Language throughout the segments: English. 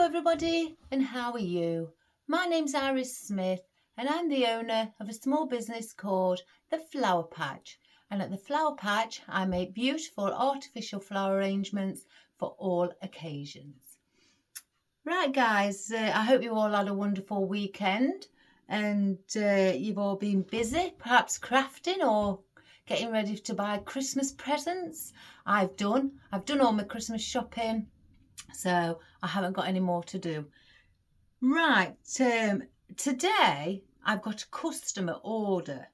everybody, and how are you? My name's Iris Smith and I'm the owner of a small business called The Flower Patch, and at The Flower Patch I make beautiful artificial flower arrangements for all occasions. Right guys, I hope you all had a wonderful weekend and you've all been busy, perhaps crafting or getting ready to buy Christmas presents. I've done all my Christmas shopping, so I haven't got any more to do. Right, today I've got a customer order.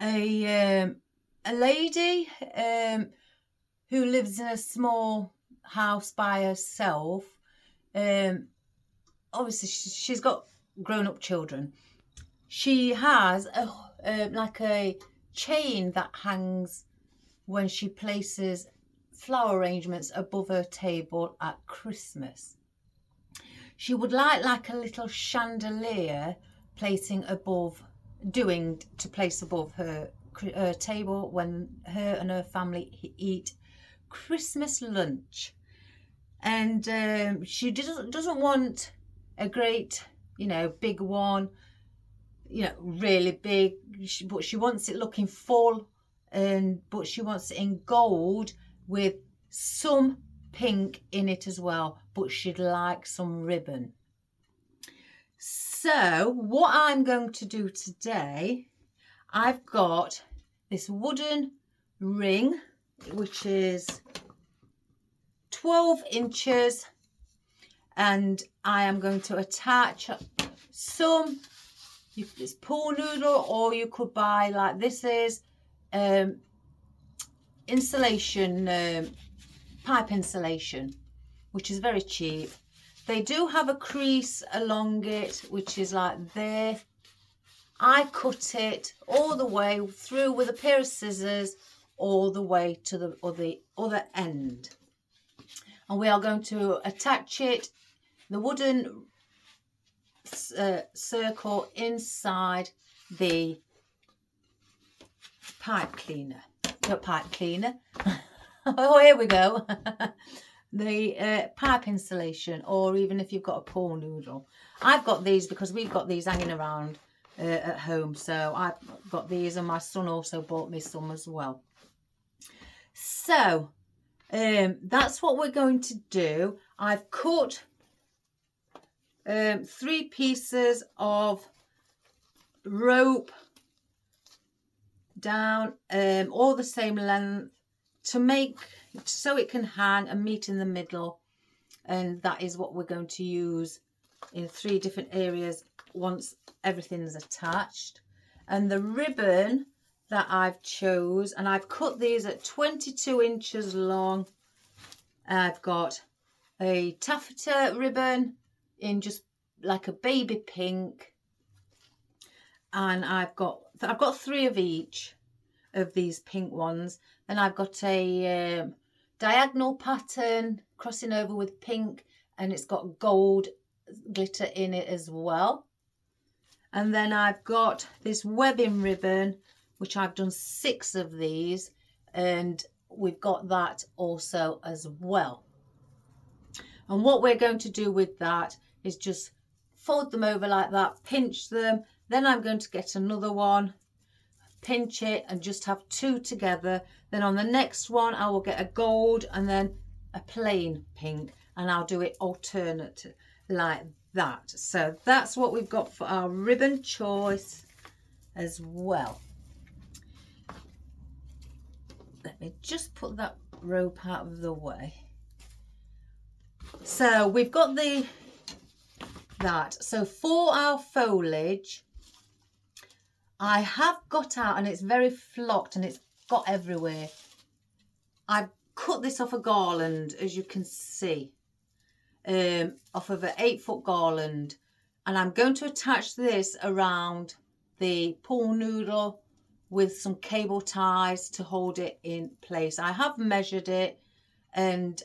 A lady who lives in a small house by herself. Obviously she's got grown-up children. She has like a chain that hangs when she places flower arrangements above her table at Christmas. She would like a little chandelier to place above her table when her and her family eat Christmas lunch. And she doesn't want a great, big one, really big, but she wants it looking full, but she wants it in gold with some pink in it as well, but she'd like some ribbon. So what I'm going to do today, I've got this wooden ring which is 12 inches, and I am going to attach some, it's pool noodle, or you could buy, like this is insulation, pipe insulation, which is very cheap. They do have a crease along it, which is like there. I cut it all the way through with a pair of scissors all the way to the other end, and we are going to attach it, the wooden circle, inside the pipe cleaner. Oh, here we go. The pipe insulation, or even if you've got a pool noodle. I've got these because we've got these hanging around at home, so I've got these, and my son also bought me some as well. So that's what we're going to do. I've cut 3 pieces of rope down, all the same length, so it can hang and meet in the middle, and that is what we're going to use in 3 different areas once everything's attached. And the ribbon that I've chose, and I've cut these at 22 inches long. I've got a taffeta ribbon in just like a baby pink, and I've got 3 of each of these pink ones. Then I've got a diagonal pattern crossing over with pink, and it's got gold glitter in it as well. And then I've got this webbing ribbon, which I've done 6 of these, and we've got that also as well. And what we're going to do with that is just fold them over like that, pinch them. Then I'm going to get another one, pinch it, and just have 2 together. Then on the next one I will get a gold and then a plain pink, and I'll do it alternate like that. So that's what we've got for our ribbon choice as well. Let me just put that rope out of the way. So we've got that. So for our foliage, I have got out, and it's very flocked and it's got everywhere. I've cut this off a garland, as you can see, off of an 8-foot garland, and I'm going to attach this around the pool noodle with some cable ties to hold it in place. I have measured it, and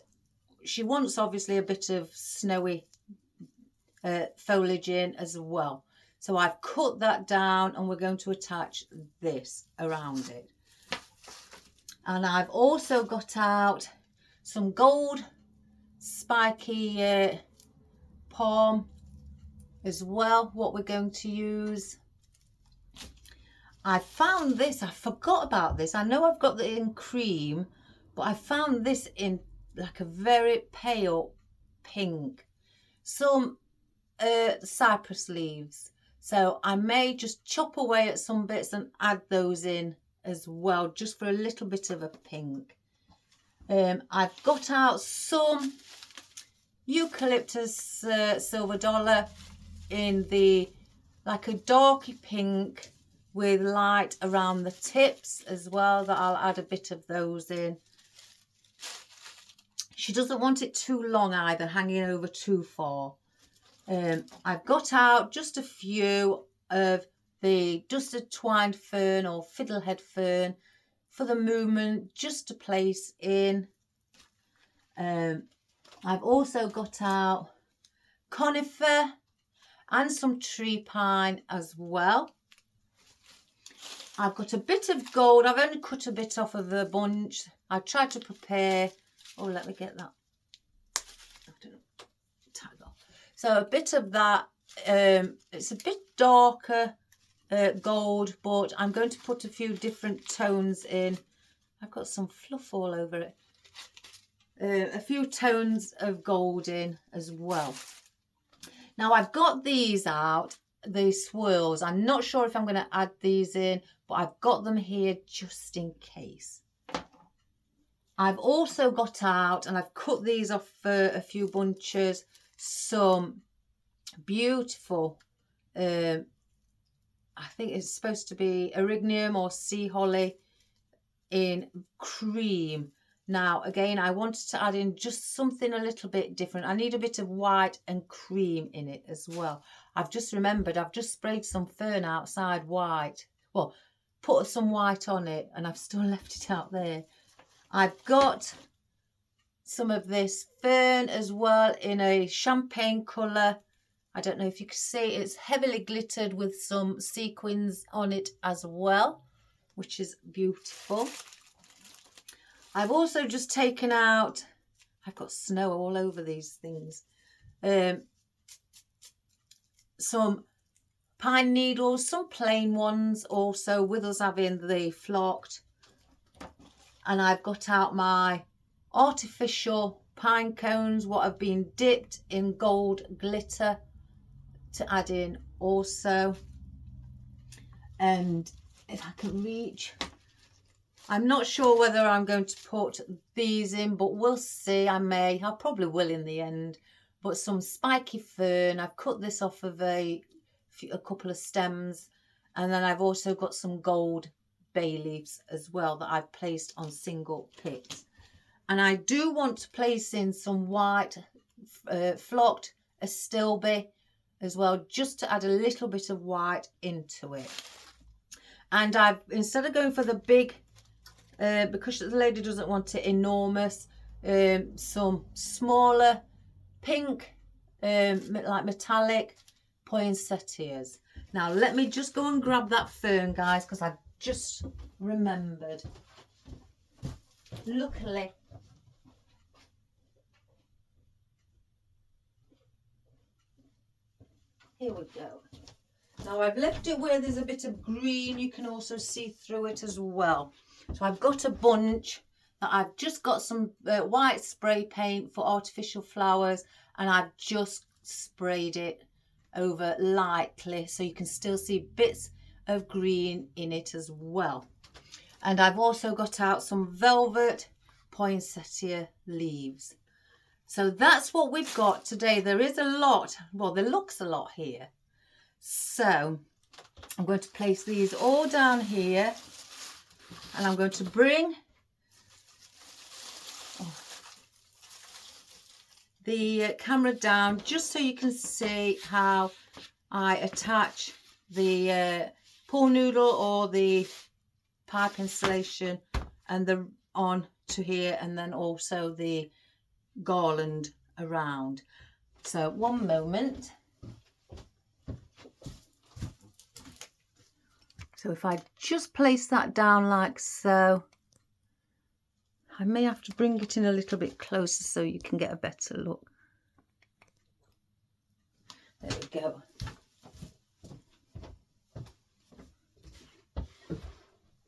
she wants obviously a bit of snowy foliage in as well. So I've cut that down, and we're going to attach this around it. And I've also got out some gold spiky palm as well, what we're going to use. I found this, I forgot about this. I know I've got it in cream, but I found this in like a very pale pink. Some cypress leaves. So I may just chop away at some bits and add those in as well, just for a little bit of a pink. I've got out some eucalyptus silver dollar in the like a darky pink with light around the tips as well, that I'll add a bit of those in. She doesn't want it too long either, hanging over too far. I've got out just a few of the dusted twined fern or fiddlehead fern for the movement, just to place in. I've also got out conifer and some tree pine as well. I've got a bit of gold. I've only cut a bit off of the bunch. I tried to prepare. Oh, let me get that. Tag off. So a bit of that. It's a bit darker gold, but I'm going to put a few different tones in. I've got some fluff all over it. A few tones of gold in as well. Now I've got these out, the swirls. I'm not sure if I'm going to add these in, but I've got them here just in case. I've also got out, and I've cut these off for a few bunches, some beautiful, I think it's supposed to be erygnium or sea holly in cream. Now, again, I wanted to add in just something a little bit different. I need a bit of white and cream in it as well. I've just remembered, I've just sprayed some fern outside white. Well, put some white on it, and I've still left it out there. I've got some of this fern as well in a champagne colour. I don't know if you can see, it's heavily glittered with some sequins on it as well, which is beautiful. I've also just taken out, I've got snow all over these things, some pine needles, some plain ones also, with us having the flocked. And I've got out my artificial pine cones, what have been dipped in gold glitter, to add in also. And if I can reach, I'm not sure whether I'm going to put these in, but we'll see. I probably will in the end. But some spiky fern, I've cut this off of a couple of stems, and then I've also got some gold bay leaves as well that I've placed on single picks. And I do want to place in some white flocked astilbe as well, just to add a little bit of white into it. And I've, instead of going for the big, because the lady doesn't want it enormous, some smaller pink, like metallic poinsettias. Now let me just go and grab that fern, guys, because I've just remembered. Luckily, here we go. Now I've left it where there's a bit of green. You can also see through it as well. So I've got a bunch that I've just got some white spray paint for artificial flowers, and I've just sprayed it over lightly so you can still see bits of green in it as well. And I've also got out some velvet poinsettia leaves. So that's what we've got today. There is a lot, well, there looks a lot here. So I'm going to place these all down here, and I'm going to bring the camera down just so you can see how I attach the pool noodle or the pipe installation and the on to here, and then also the garland around. So one moment. So if I just place that down like so, I may have to bring it in a little bit closer so you can get a better look. go.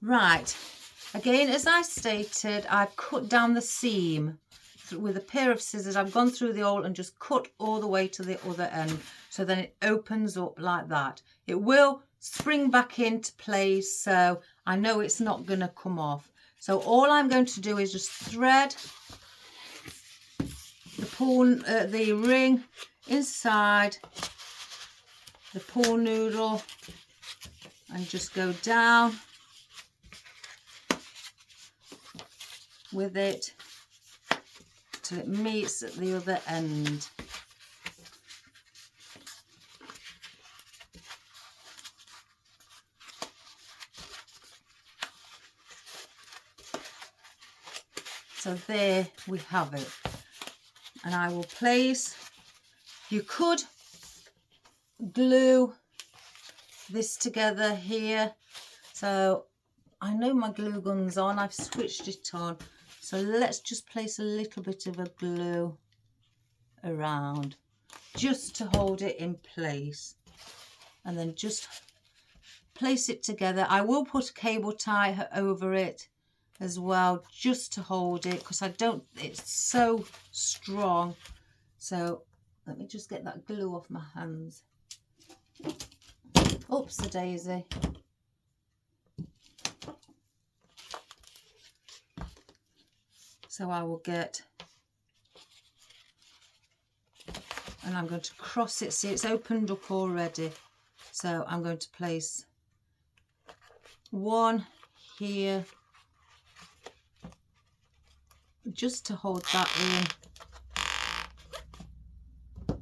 Right, again, as I stated, I've cut down the seam with a pair of scissors. I've gone through the hole and just cut all the way to the other end, so then it opens up like that. It will spring back into place, so I know it's not going to come off. So all I'm going to do is just thread the ring inside the pool noodle and just go down with it till it meets at the other end. So there we have it. And I will place, you could glue this together here. So I know my glue gun's on, I've switched it on. So let's just place a little bit of a glue around just to hold it in place. And then just place it together. I will put a cable tie over it as well, just to hold it, because it's so strong. So let me just get that glue off my hands. Oops, a daisy. So I will get, and I'm going to cross it. See, it's opened up already. So I'm going to place one here, just to hold that in.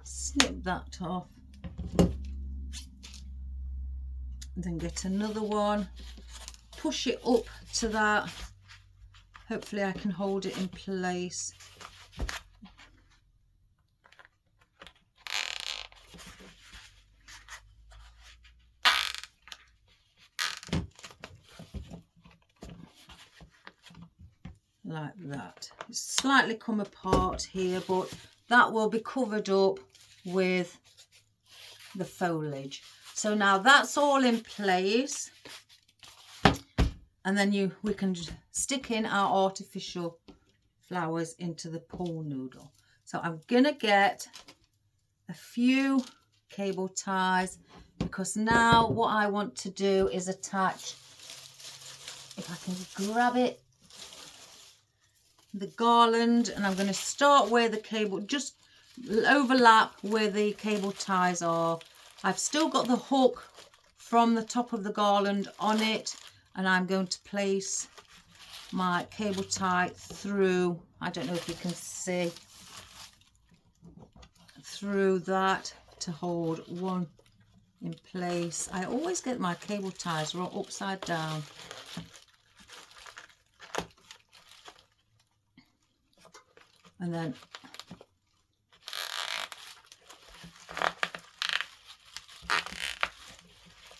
Snip that off. And then get another one. Push it up to that. Hopefully I can hold it in place. Like that. It's slightly come apart here, but that will be covered up with the foliage. So now that's all in place, and then we can stick in our artificial flowers into the pool noodle. So I'm gonna get a few cable ties, because now what I want to do is attach, if I can grab it, the garland, and I'm going to start where the cable, just overlap where the cable ties are. I've still got the hook from the top of the garland on it, and I'm going to place my cable tie through, I don't know if you can see, through that to hold one in place. I always get my cable ties right upside down. And then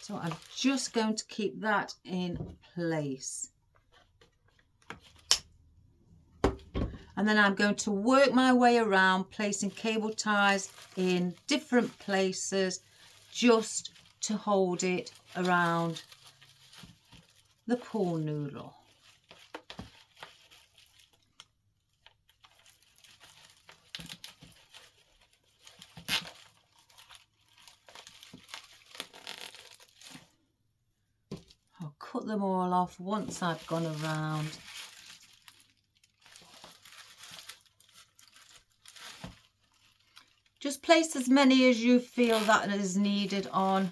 so I'm just going to keep that in place. And then I'm going to work my way around, placing cable ties in different places just to hold it around the pool noodle. I'll cut them all off once I've gone around. Just place as many as you feel that is needed on.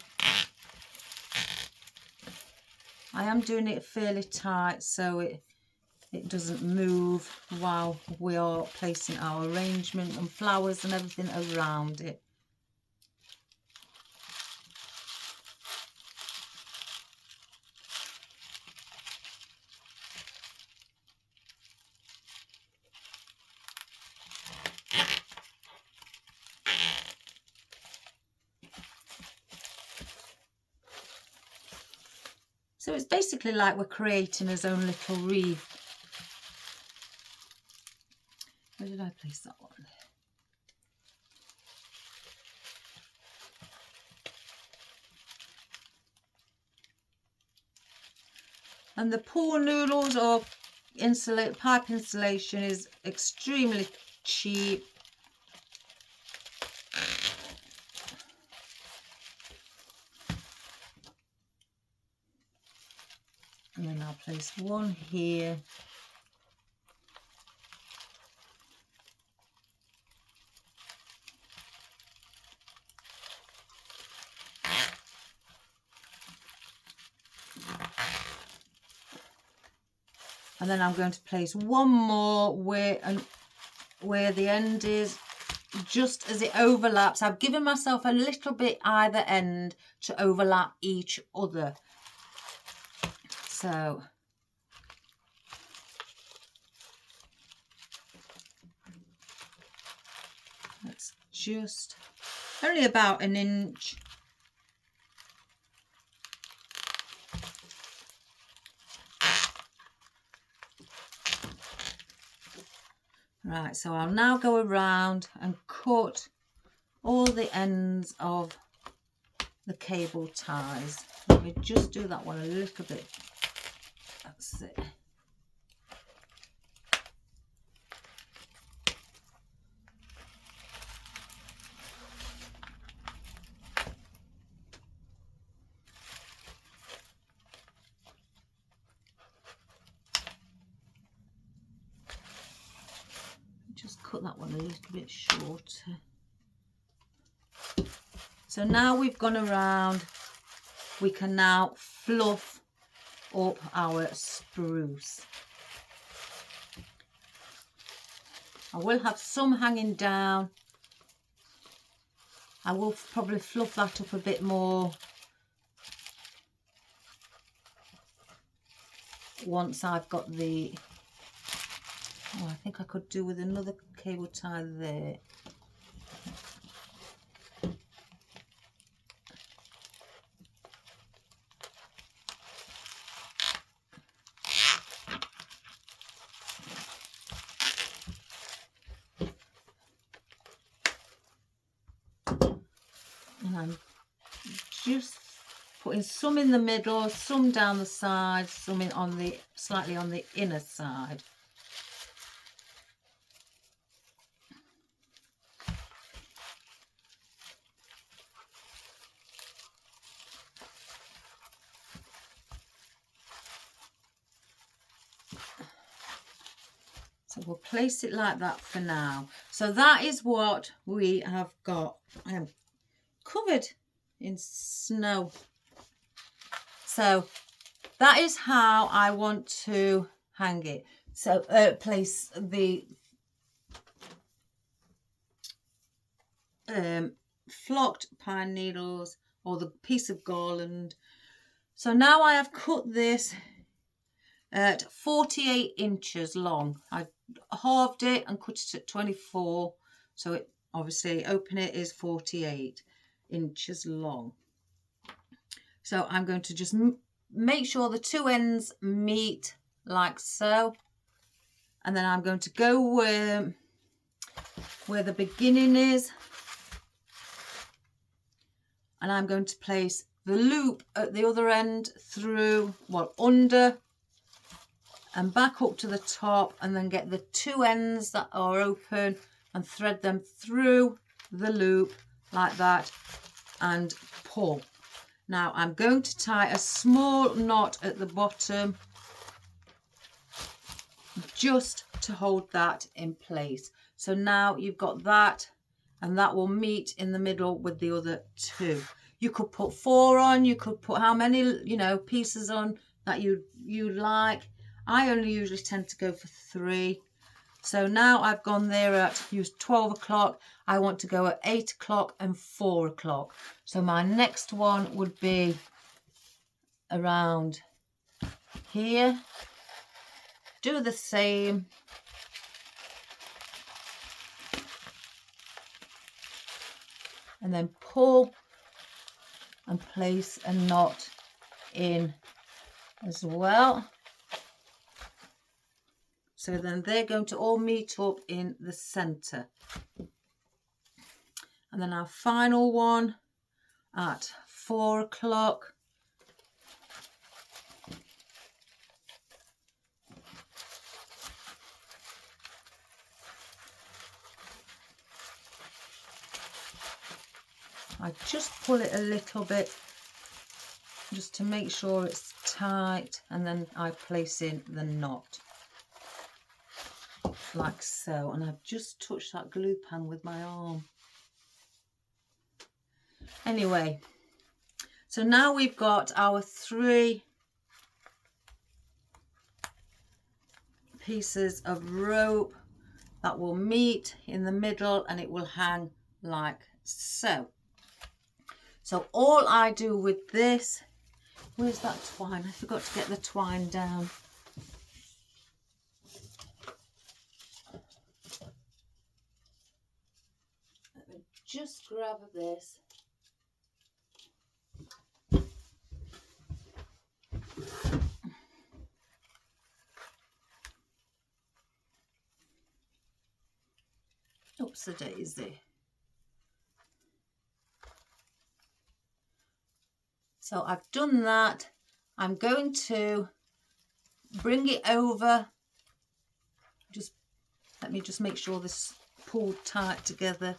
I am doing it fairly tight so it doesn't move while we are placing our arrangement and flowers and everything around it. So it's basically like we're creating his own little wreath. Where did I place that one? And the poor noodles or pipe insulation is extremely cheap. And then I'll place one here. And then I'm going to place one more where the end is, just as it overlaps. I've given myself a little bit either end to overlap each other. So let's just, only about an inch. Right, so I'll now go around and cut all the ends of the cable ties. Let me just do that one a little bit. That's it. Just cut that one a little bit shorter. So now we've gone around, we can now fluff up our spruce. I will have some hanging down. I will probably fluff that up a bit more once I've got the, oh, I think I could do with another cable tie there. And I'm just putting some in the middle, some down the side, some in on the slightly on the inner side. So we'll place it like that for now. So that is what we have got. I am covered in snow. So that is how I want to hang it. So place the flocked pine needles or the piece of garland. So now I have cut this at 48 inches long. I halved it and cut it at 24, so it obviously open it is 48 inches long. So I'm going to just make sure the two ends meet like so, and then I'm going to go where the beginning is, and I'm going to place the loop at the other end through, well, under and back up to the top, and then get the two ends that are open and thread them through the loop like that and pull. Now I'm going to tie a small knot at the bottom just to hold that in place. So now you've got that, and that will meet in the middle with the other two. You could put 4 on, you could put how many, you know, pieces on that you like. I only usually tend to go for 3. So now I've gone there at 12 o'clock. I want to go at 8 o'clock and 4 o'clock. So my next one would be around here. Do the same. And then pull and place a knot in as well. So then they're going to all meet up in the center. And then our final one at 4 o'clock. I just pull it a little bit just to make sure it's tight, and then I place in the knot like so. And I've just touched that glue pan with my arm. Anyway, so now we've got our 3 pieces of rope that will meet in the middle, and it will hang like so. So all I do with this, where's that twine? I forgot to get the twine down. Let me just grab this. Oops, a daisy. So I've done that. I'm going to bring it over. Let me just make sure this pulled tight together.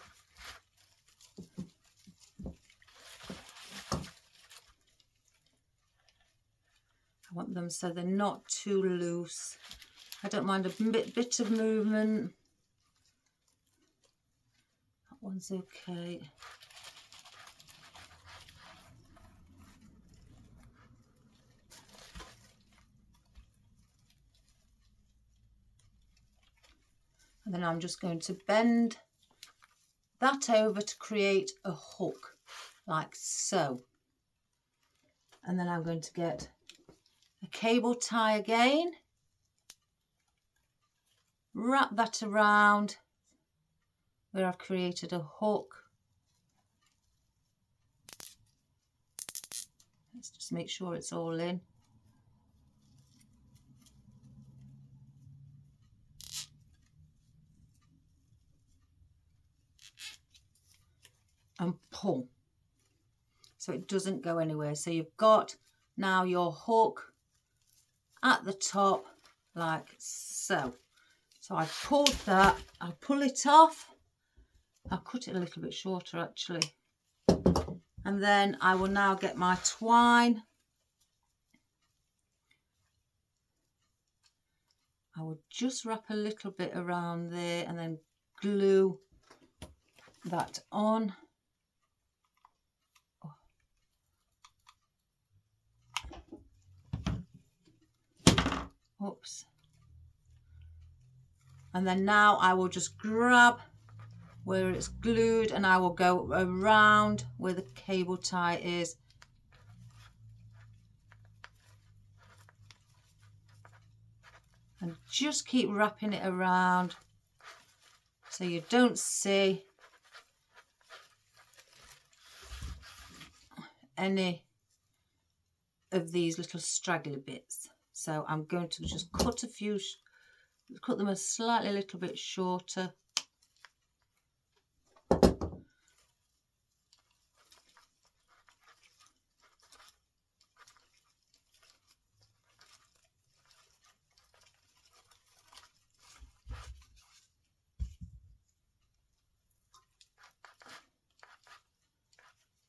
I want them so they're not too loose. I don't mind a bit of movement. That one's okay. And then I'm just going to bend that over to create a hook like so. And then I'm going to get a cable tie again, wrap that around where I've created a hook. Let's just make sure it's all in. And pull so it doesn't go anywhere. So you've got now your hook at the top like so. So I've pulled that, I'll pull it off. I'll cut it a little bit shorter actually. And then I will now get my twine. I will just wrap a little bit around there and then glue that on. Oops. And then now I will just grab where it's glued and I will go around where the cable tie is. And just keep wrapping it around so you don't see any of these little straggly bits. So I'm going to just cut them a slightly little bit shorter.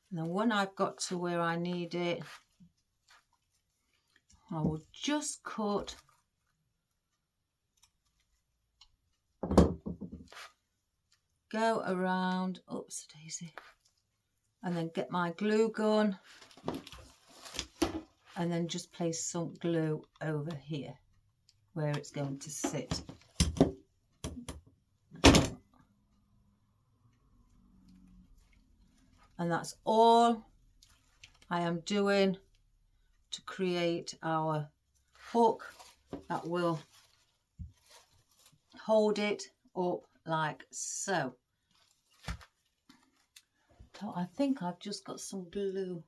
And then when I've got to where I need it, I will just cut go around, oops daisy, and then get my glue gun and then just place some glue over here where it's going to sit. And that's all I am doing to create our hook that will hold it up like so. So I think I've just got some glue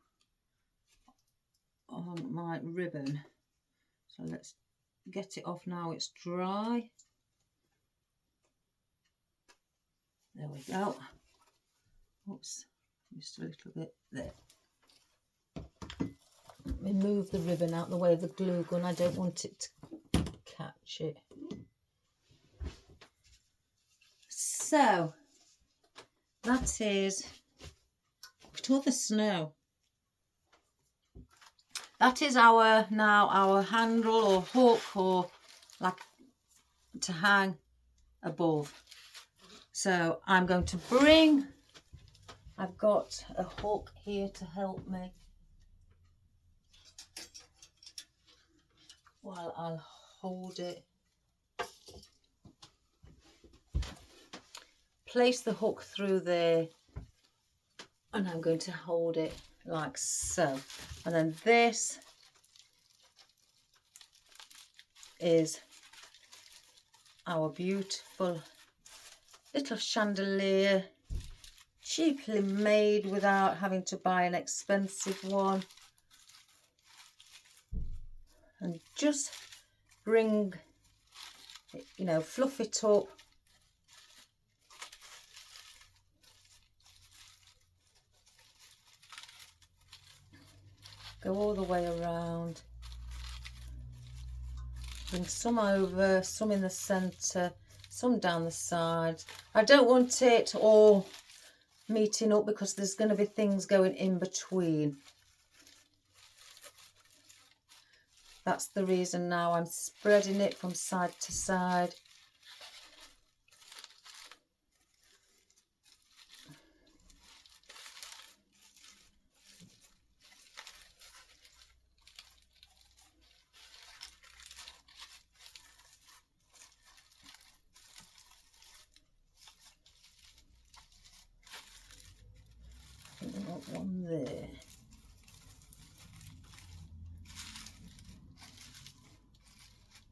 on my ribbon. So let's get it off now it's dry. There we go. Oops, just a little bit there. Let me move the ribbon out the way of the glue gun. I don't want it to catch it. So that is out all the snow. That is our handle or hook, or like to hang above. So I'm going to bring, I've got a hook here to help me while I'll hold it. Place the hook through there, and I'm going to hold it like so. And then this is our beautiful little chandelier, cheaply made without having to buy an expensive one. And just bring it, you know, fluff it up. Go all the way around. Bring some over, some in the centre, some down the sides. I don't want it all meeting up because there's going to be things going in between. That's the reason now I'm spreading it from side to side. One there.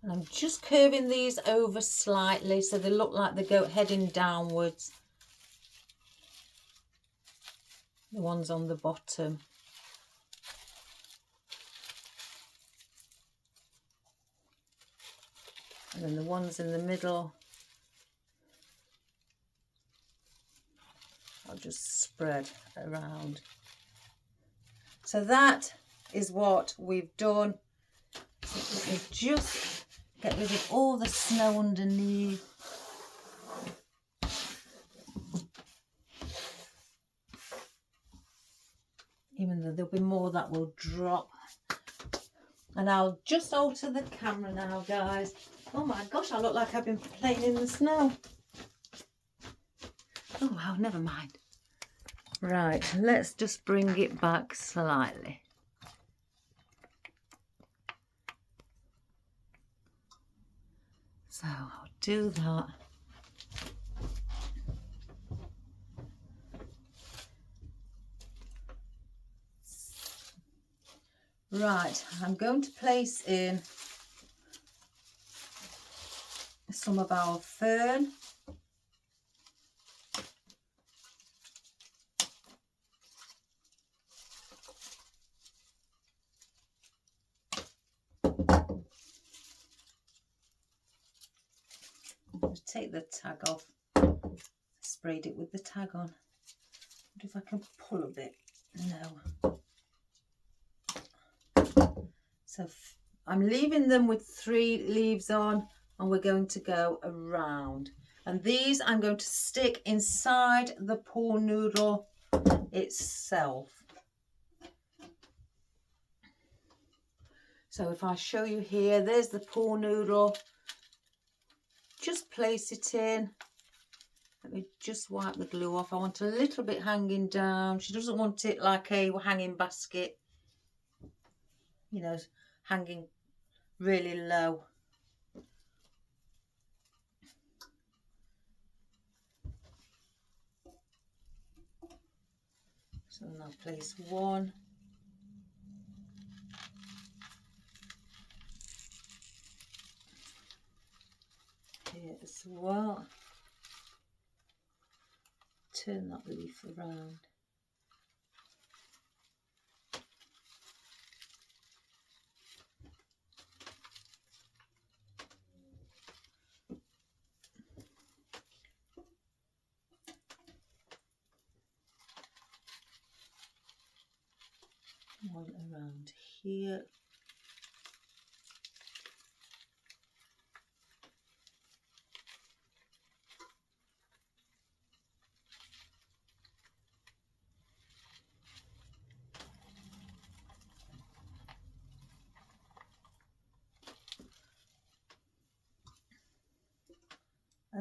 And I'm just curving these over slightly so they look like they go heading downwards. The ones on the bottom. And then the ones in the middle, I'll just spread around. So that is what we've done. So we just get rid of all the snow underneath. Even though there'll be more that will drop. And I'll just alter the camera now, guys. Oh my gosh, I look like I've been playing in the snow. Oh well, never mind. Right, let's just bring it back slightly. So I'll do that. Right, I'm going to place in some of our fern. Take the tag off. Sprayed it with the tag on. What if I can pull a bit? No. So I'm leaving them with 3 leaves on, and we're going to go around. And these I'm going to stick inside the pool noodle itself. So if I show you here, there's the pool noodle. Just place it in. Let me just wipe the glue off. I want a little bit hanging down. She doesn't want it like a hanging basket, you know, hanging really low. So now place 1. Here as well. Turn that leaf around. One around here.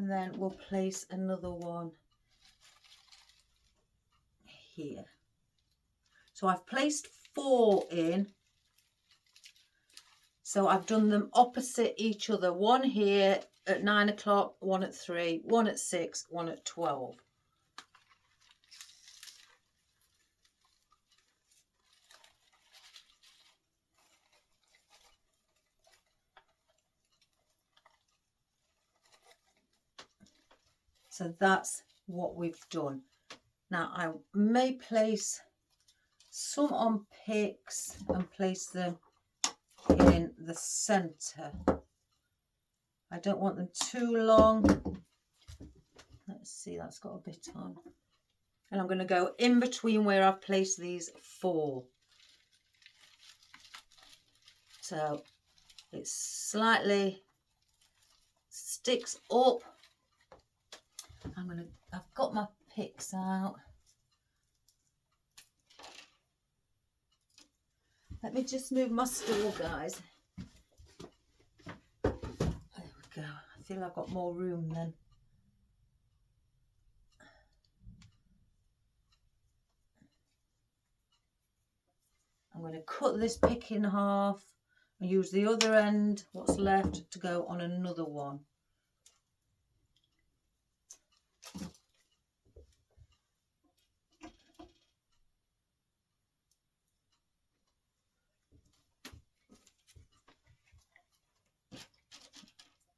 and then we'll place another one here. So I've placed 4 in, so I've done them opposite each other, one here at 9 o'clock, one at 3, one at 6, one at 12. So that's what we've done. Now I may place some on picks and place them in the centre. I don't want them too long. Let's see, that's got a bit on. And I'm going to go in between where I've placed these 4. So it slightly sticks up. I've got my picks out. Let me just move my stool, guys. There we go. I feel I've got more room then. I'm going to cut this pick in half and use the other end, what's left, to go on another one.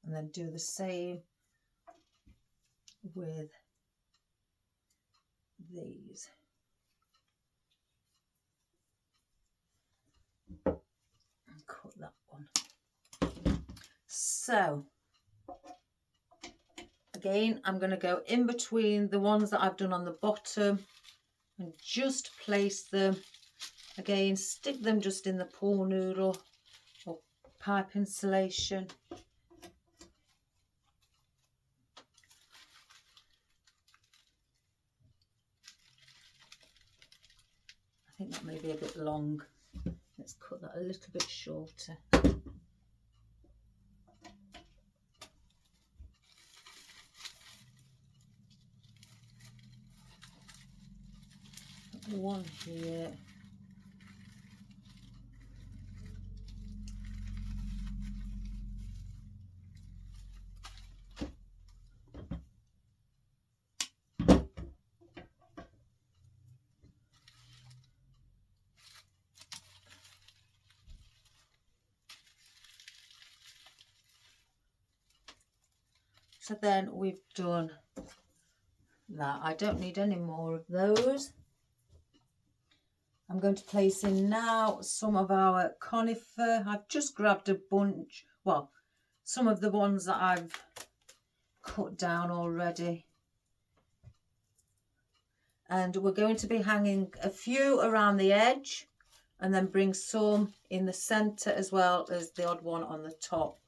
And then do the same with these. And cut that one. So again, I'm going to go in between the ones that I've done on the bottom and just place them. Again, stick them just in the pool noodle or pipe insulation. I think that may be a bit long. Let's cut that a little bit shorter. One here. So then we've done that. I don't need any more of those. I'm going to place in now some of our conifer. I've just grabbed a bunch, well, some of the ones that I've cut down already. And we're going to be hanging a few around the edge and then bring some in the centre as well as the odd one on the top.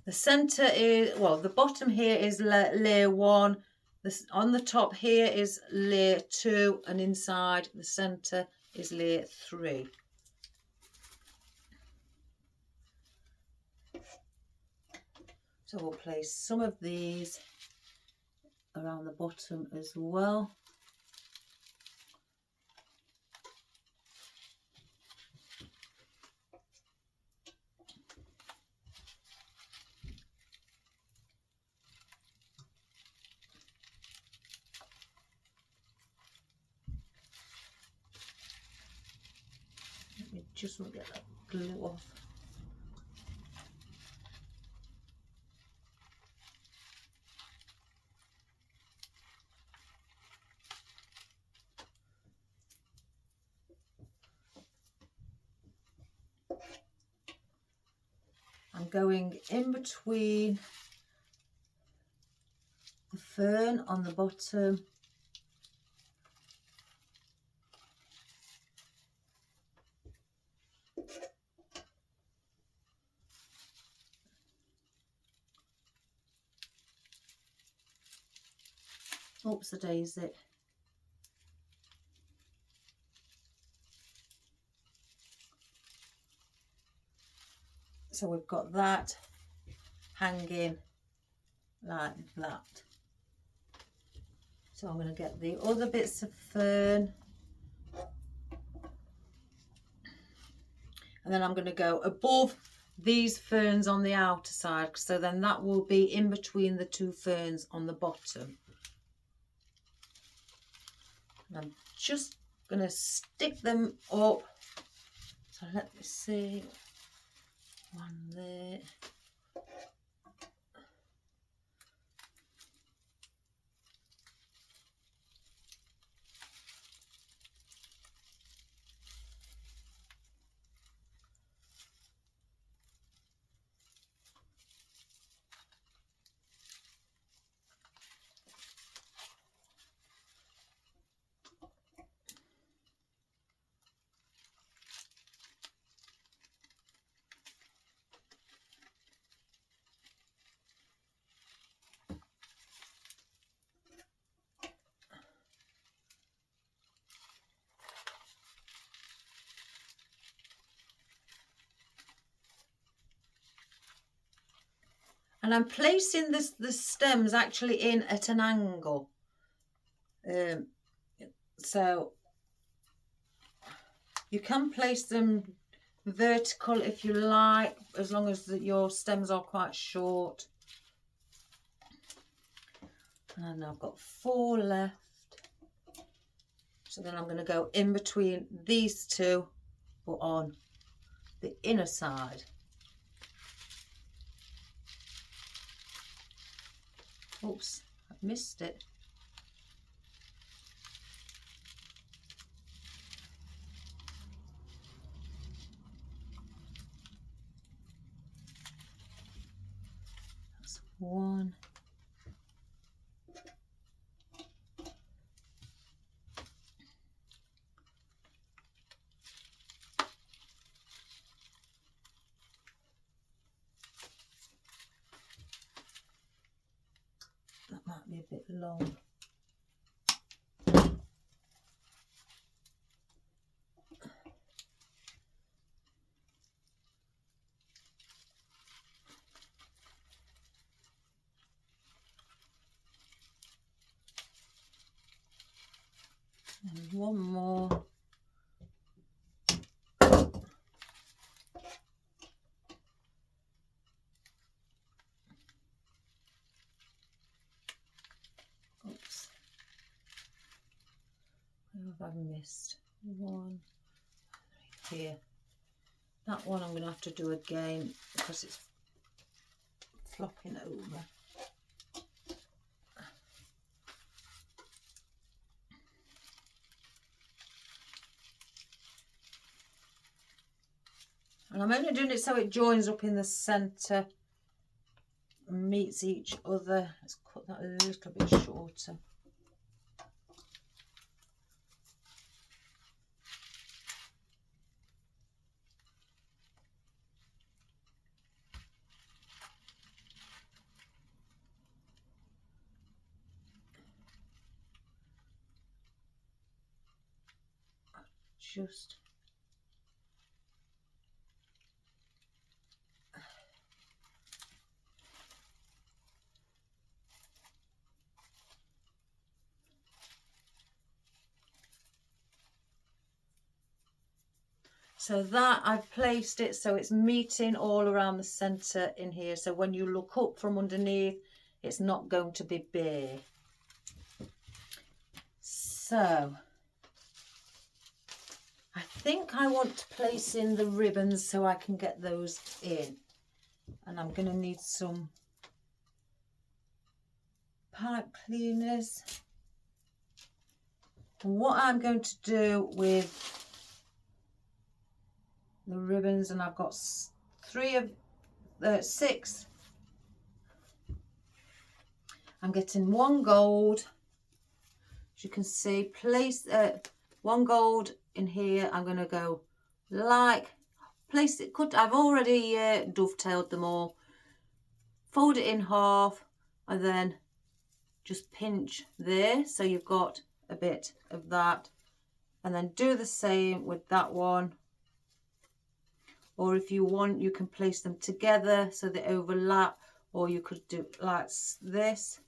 The centre is, well, the bottom here is layer 1. This, on the top here is layer 2, and inside the centre is layer 3. So we'll place some of these around the bottom as well. Just want to get that glue off. I'm going in between the fern on the bottom oops, the daisy. So we've got that hanging like that. So I'm going to get the other bits of fern, and then I'm going to go above these ferns on the outer side, so then that will be in between the two ferns on the bottom. And I'm just going to stick them up. So let me see, one there. And I'm placing the stems actually in at an angle. So you can place them vertical if you like, as long as your stems are quite short. And I've got 4 left. So then I'm going to go in between these two, but on the inner side. Oops, I've missed it. That's 1. That might be a bit long. And 1 more. Oops. Where have I missed? 1 here. That one I'm going to have to do again because it's flopping over. And I'm only doing it so it joins up in the centre and meets each other. Let's cut that a little bit shorter. Just so that I've placed it so it's meeting all around the centre in here, so when you look up from underneath it's not going to be bare. So I think I want to place in the ribbons so I can get those in, and I'm going to need some pipe cleaners. And what I'm going to do with the ribbons, and I've got 6, I'm getting 1 gold, as you can see, place 1 gold in here. I'm going to go like, place it, I've already dovetailed them all, fold it in half and then just pinch there, so you've got a bit of that, and then do the same with that one. Or if you want, you can place them together so they overlap, or you could do like this.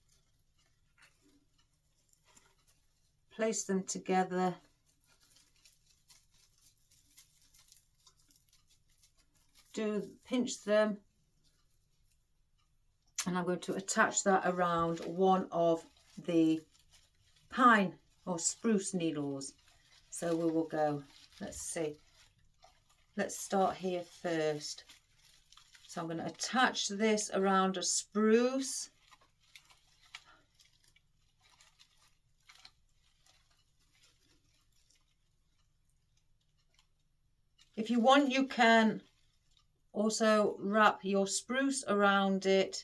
Place them together. Pinch them, and I'm going to attach that around one of the pine or spruce needles. So we will go, let's see, let's start here first. So I'm going to attach this around a spruce. If you want, you can also wrap your spruce around it,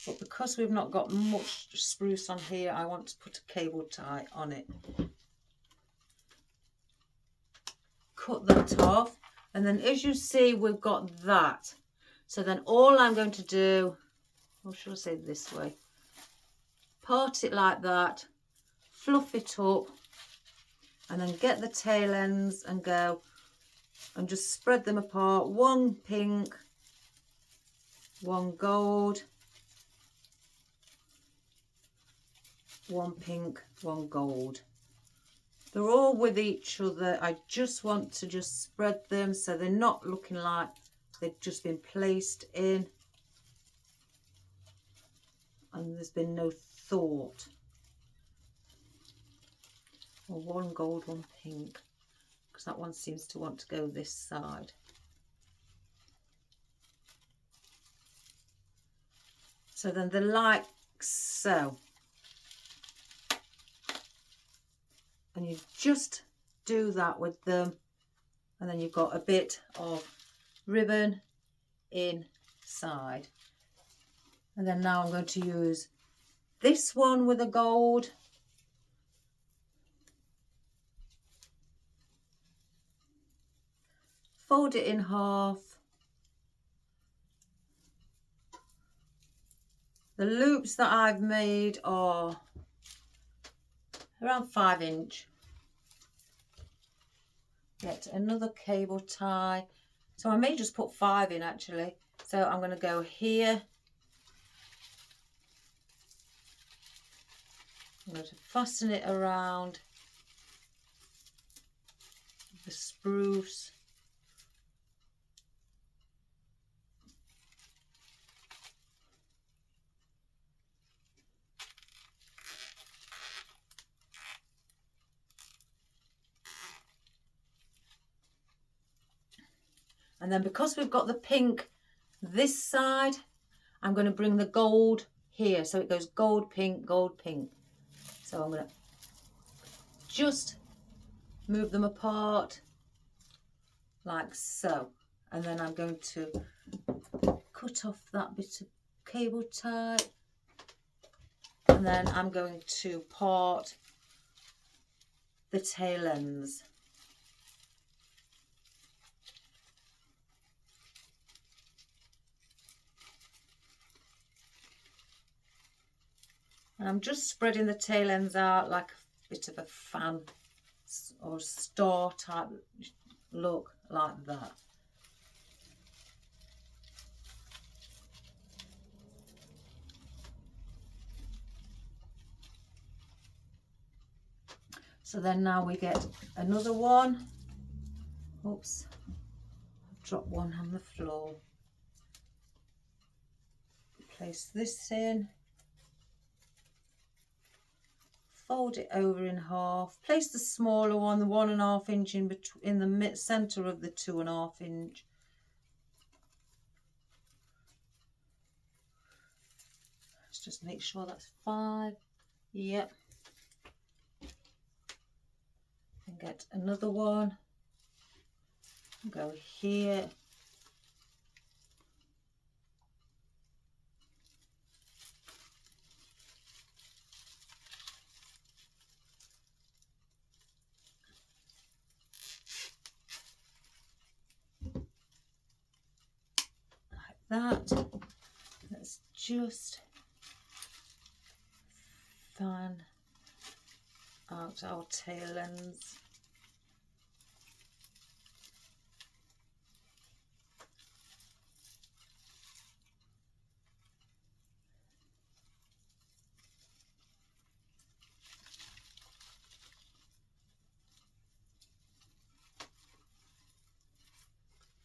but because we've not got much spruce on here, I want to put a cable tie on it. Cut that off, and then as you see, we've got that. So then all I'm going to do, or should I say this way, part it like that, fluff it up, and then get the tail ends and go and just spread them apart. One pink, one gold, one pink, one gold. They're all with each other. I just want to just spread them so they're not looking like they've just been placed in and there's been no thought. Or one gold, one pink, because that one seems to want to go this side. So then they're like so. And you just do that with them, and then you've got a bit of ribbon inside. And then now I'm going to use this one with a gold. Fold it in half. The loops that I've made are around 5 inch. Get another cable tie. So I may just put 5 in actually. So I'm going to go here. I'm going to fasten it around the spruce. And then because we've got the pink this side, I'm going to bring the gold here. So it goes gold, pink, gold, pink. So I'm going to just move them apart like so. And then I'm going to cut off that bit of cable tie. And then I'm going to part the tail ends. And I'm just spreading the tail ends out like a bit of a fan or star type look, like that. So then now we get another one. Oops, I've dropped one on the floor. Place this in. Fold it over in half. Place the smaller one, the 1.5 inch in between, in the center of the 2.5 inch. Let's just make sure that's 5. Yep. And get another one. Go here. That. Let's just fan out our tail ends.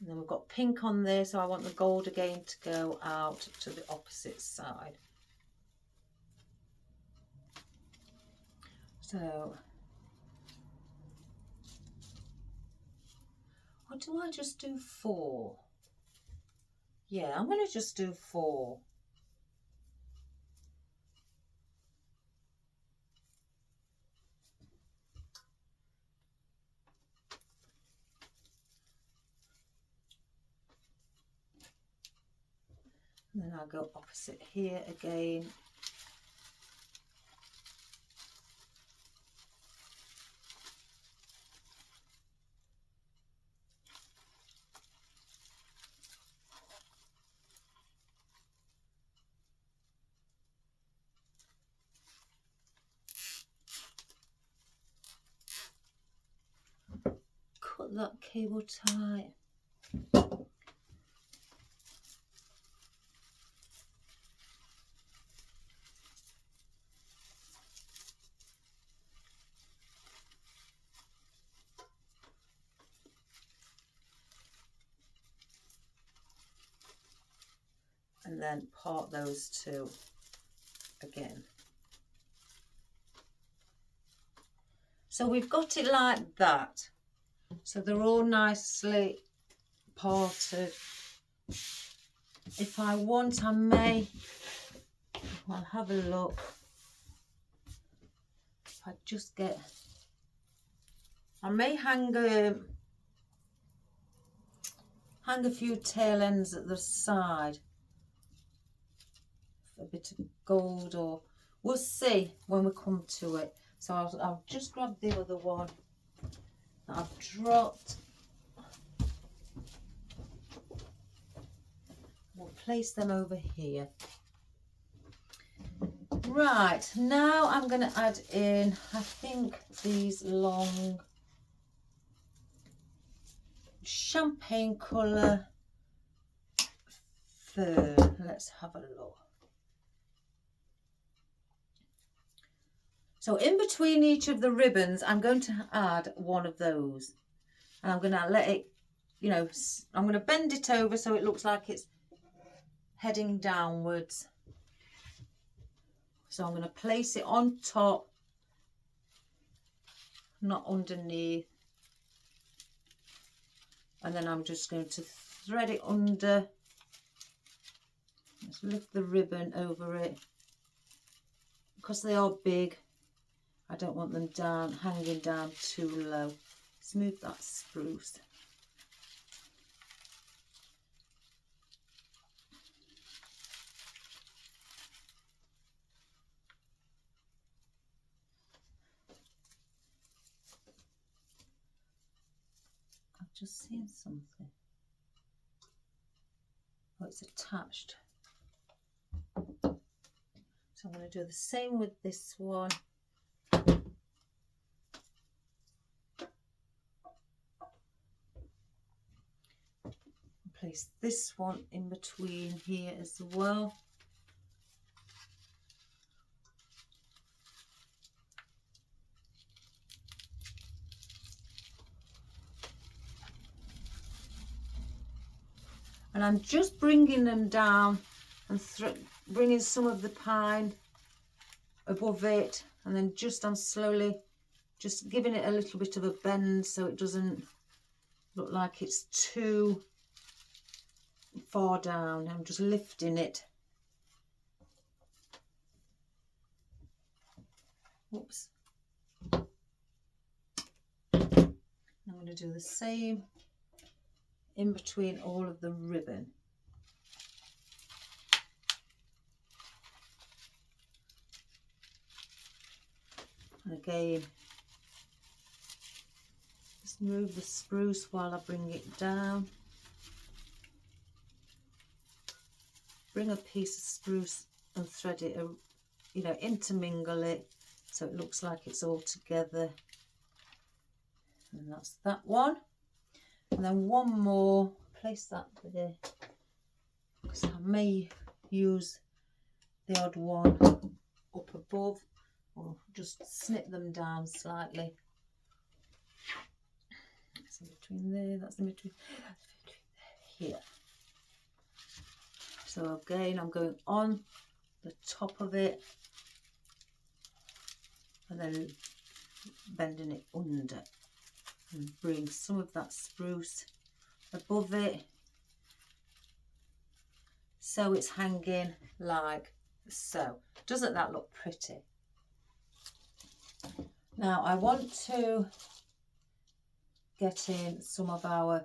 And then we've got pink on there, so I want the gold again to go out to the opposite side. So, or do I just do 4? Yeah, I'm going to just do 4. And then I'll go opposite here again. Cut that cable tight. And then part those two again. So we've got it like that. So they're all nicely parted. If I want, I may, I'll have a look. If I just get, I may hang a few tail ends at the side. A bit of gold, or we'll see when we come to it. So I'll just grab the other one that I've dropped. We'll place them over here. Right, now I'm going to add in, I think, these long champagne colour fern. Let's have a look. So in between each of the ribbons, I'm going to add one of those. And I'm going to let it, you know, I'm going to bend it over so it looks like it's heading downwards. So I'm going to place it on top, not underneath. And then I'm just going to thread it under. Let's lift the ribbon over it. Because they are big, I don't want them down, hanging down too low. Smooth that spruce. I've just seen something. Oh, it's attached. So I'm going to do the same with this one. Place this one in between here as well. And I'm just bringing them down and bringing some of the pine above it, and then I'm slowly just giving it a little bit of a bend so it doesn't look like it's too far down. I'm just lifting it. Whoops. I'm going to do the same in between all of the ribbon. And again, just move the spruce while I bring it down. Bring a piece of spruce and thread it, you know, intermingle it so it looks like it's all together. And that's that one. And then one more, place that there, because I may use the odd one up above, or just snip them down slightly. That's in between there, that's in between there. here. So again, I'm going on the top of it and then bending it under and bring some of that spruce above it so it's hanging like so. Doesn't that look pretty? Now I want to get in some of our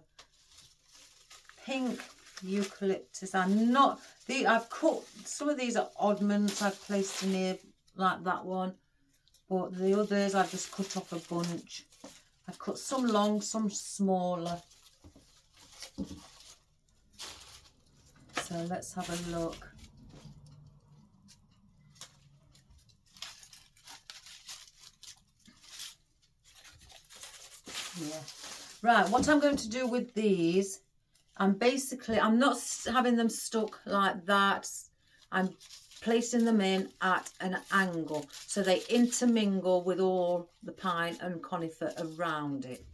pink eucalyptus. I've cut some of these are oddments I've placed in here, like that one, but the others I've just cut off a bunch. I cut some long, some smaller. So let's have a look. Yeah. Right, what I'm going to do with these, I'm not having them stuck like that. I'm placing them in at an angle so they intermingle with all the pine and conifer around it.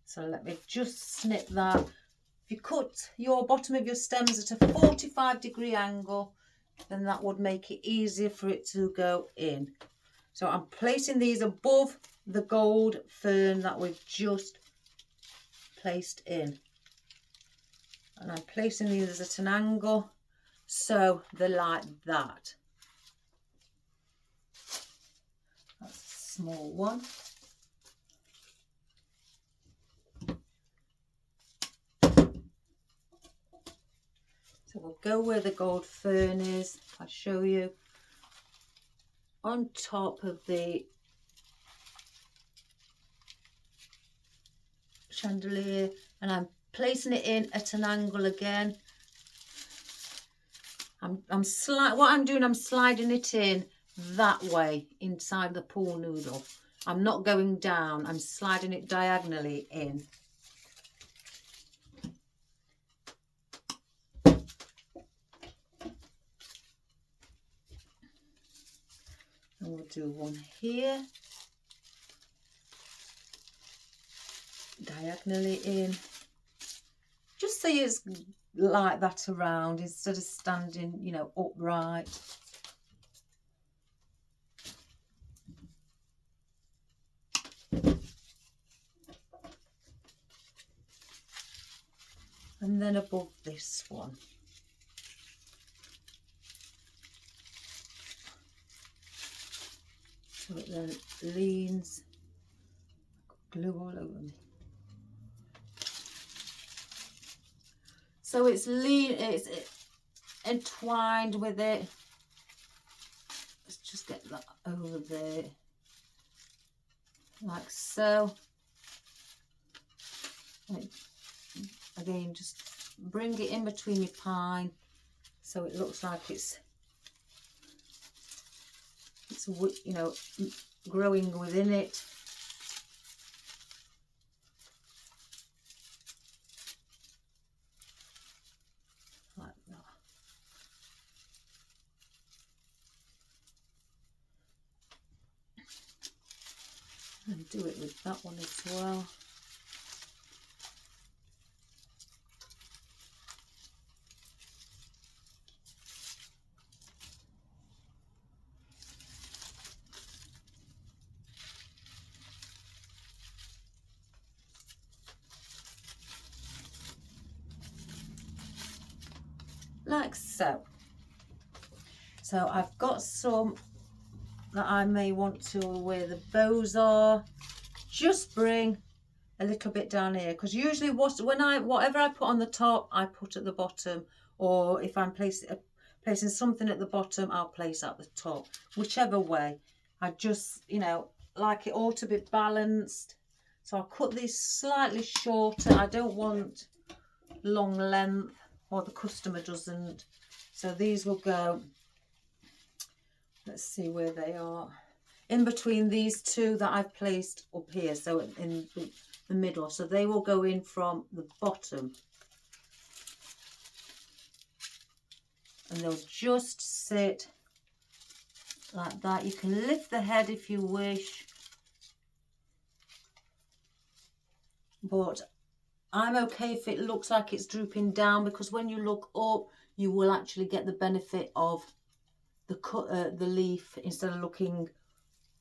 So let me just snip that. If you cut your bottom of your stems at a 45-degree angle, then that would make it easier for it to go in. So I'm placing these above the gold fern that we've just placed in. And I'm placing these at an angle so they're like that. That's a small one. So we'll go where the gold fern is. I'll show you. On top of the chandelier, and I'm placing it in at an angle again. I'm sliding it in that way inside the pool noodle. I'm not going down, I'm sliding it diagonally in. And we'll do one here, diagonally in, just so it's like that around instead of standing, you know, upright. And then above this one. So it then leans, glue all over me. So it's entwined with it. Let's just get that over there, like so. And again, just bring it in between your pine, so it looks like it's you know, growing within it. Like that. And do it with that one as well. Like so. So I've got some that I may want to, where the bows are, just bring a little bit down here, because usually whatever I put on the top I put at the bottom, or if I'm placing something at the bottom I'll place at the top, whichever way. I just, you know, like it all to be balanced. So I'll cut these slightly shorter. I don't want long length, or the customer doesn't. So these will go, let's see where they are, in between these two that I've placed up here, so in the middle. So they will go in from the bottom, and they'll just sit like that. You can lift the head if you wish, but I'm okay if it looks like it's drooping down, because when you look up, you will actually get the benefit of the leaf instead of looking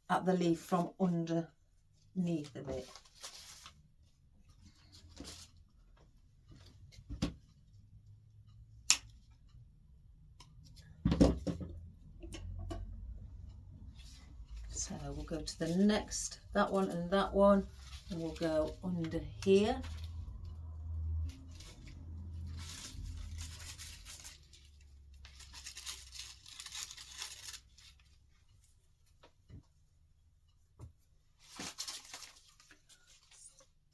at the leaf from underneath of it. So we'll go to the next, that one and that one, and we'll go under here.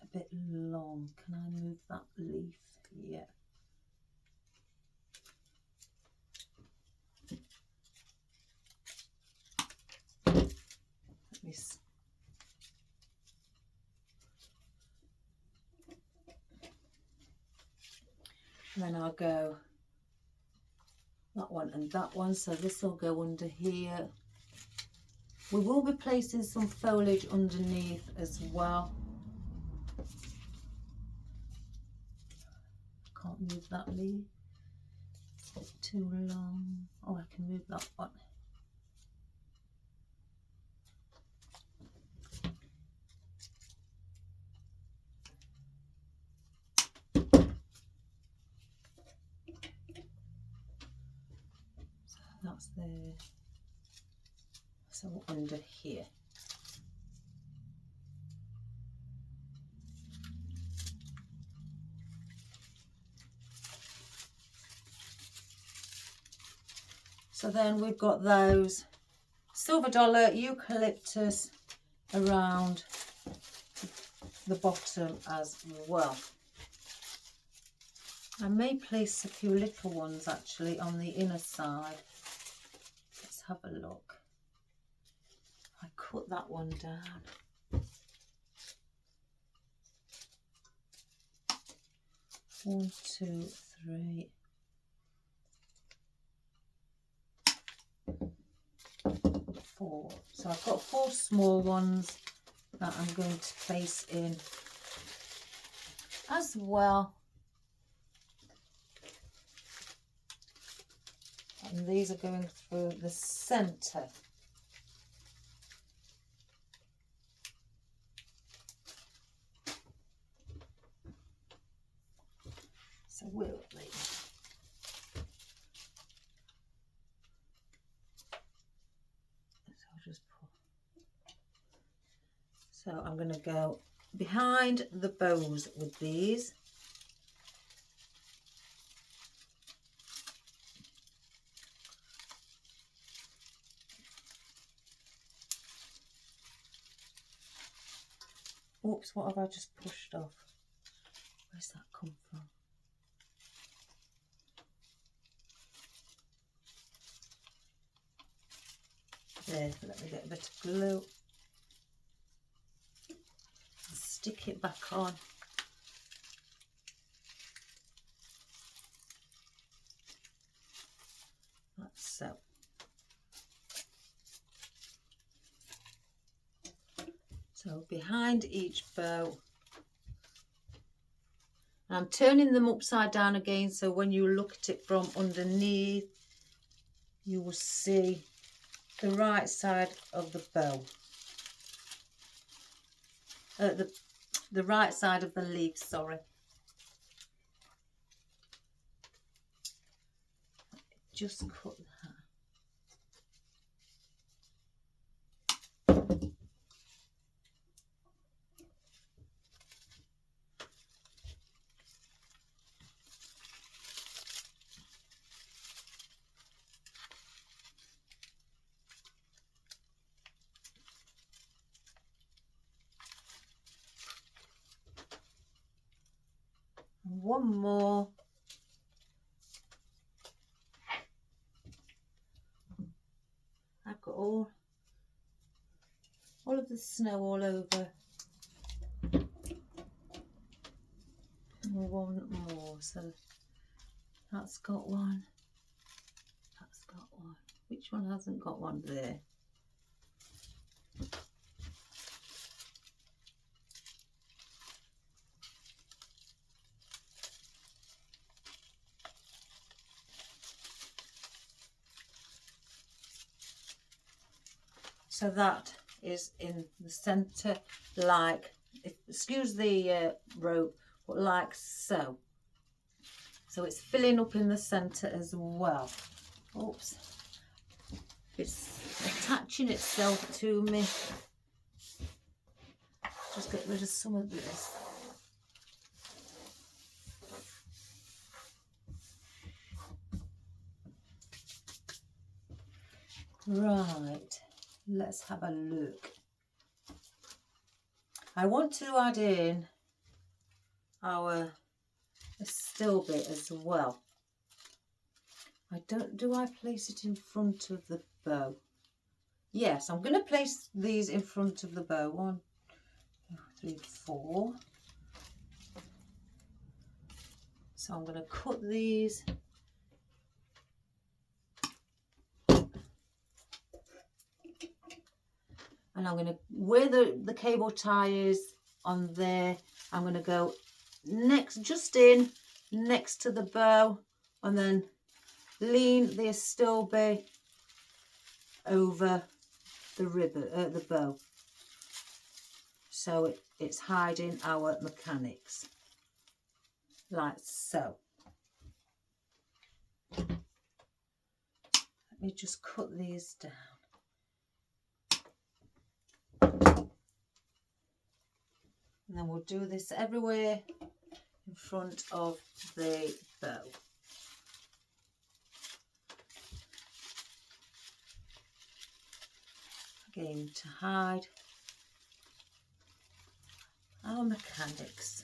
A bit long. Can I move that leaf? Yeah. Let me see. And then I'll go that one and that one, so this will go under here. We will be placing some foliage underneath as well. Can't move that leaf, it's too long. Oh, I can move that one. So that's there. So under here. So then we've got those silver dollar eucalyptus around the bottom as well. I may place a few little ones actually on the inner side. Let's have a look. I cut that one down. 1, 2, 3. 4. So I've got 4 small ones that I'm going to place in as well. And these are going through the centre. So will they? So I'm going to go behind the bows with these. Oops, what have I just pushed off? Where's that come from? There, let me get a bit of glue. Stick it back on. Like so. So behind each bow, and I'm turning them upside down again, so when you look at it from underneath, you will see the right side of the bow. The right side of the leaf, sorry. Just cut that. One more. I've got all of the snow all over. One more, so that's got one. That's got one. Which one hasn't got one? There. So that is in the centre, like, excuse the rope, but like so. So it's filling up in the centre as well. Oops. It's attaching itself to me. Just get rid of some of this. Right, let's have a look. I want to add in our astilbe as well. Do I place it in front of the bow? Yes, I'm going to place these in front of the bow. 1, 2, 3, 4. So I'm going to cut these. And I'm going to, where the cable tie is on there, I'm going to go just in next to the bow, and then lean the astilbe over the ribbon, the bow, so it's hiding our mechanics, like so. Let me just cut these down. And then we'll do this everywhere in front of the bow. Again, to hide our mechanics.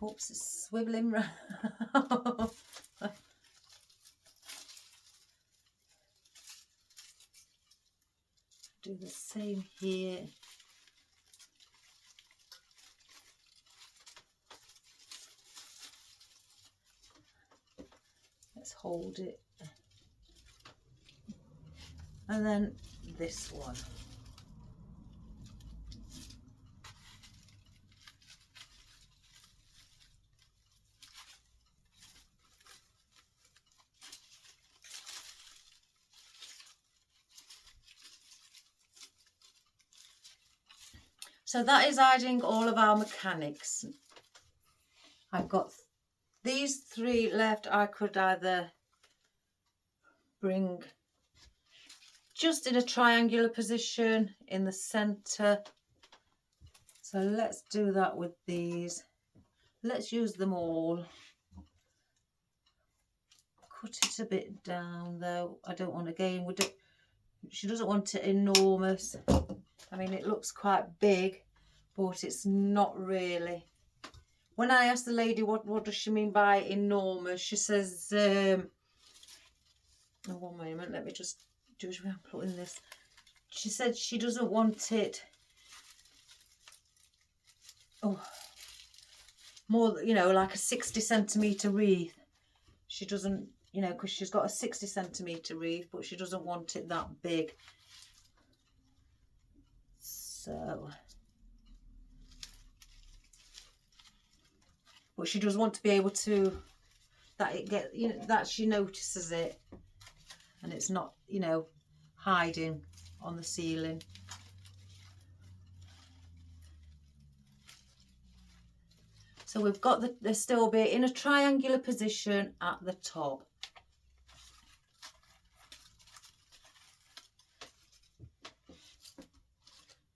Oops, it's swiveling round. Do the same here. Let's hold it. And then this one. So that is hiding all of our mechanics. I've got these 3 left. I could either bring just in a triangular position in the centre. So let's do that with these. Let's use them all. Cut it a bit down though. I don't want, again, she doesn't want it enormous. I mean, it looks quite big, but it's not really. When I asked the lady what does she mean by enormous, she says, oh, one moment, let me just do it without putting this. She said she doesn't want it, more, you know, like a 60cm wreath. She doesn't, you know, because she's got a 60cm wreath, but she doesn't want it that big. So, but she does want to be able to, that it get, you know, that she notices it, and it's not, you know, hiding on the ceiling. So we've got the astilbe in a triangular position at the top.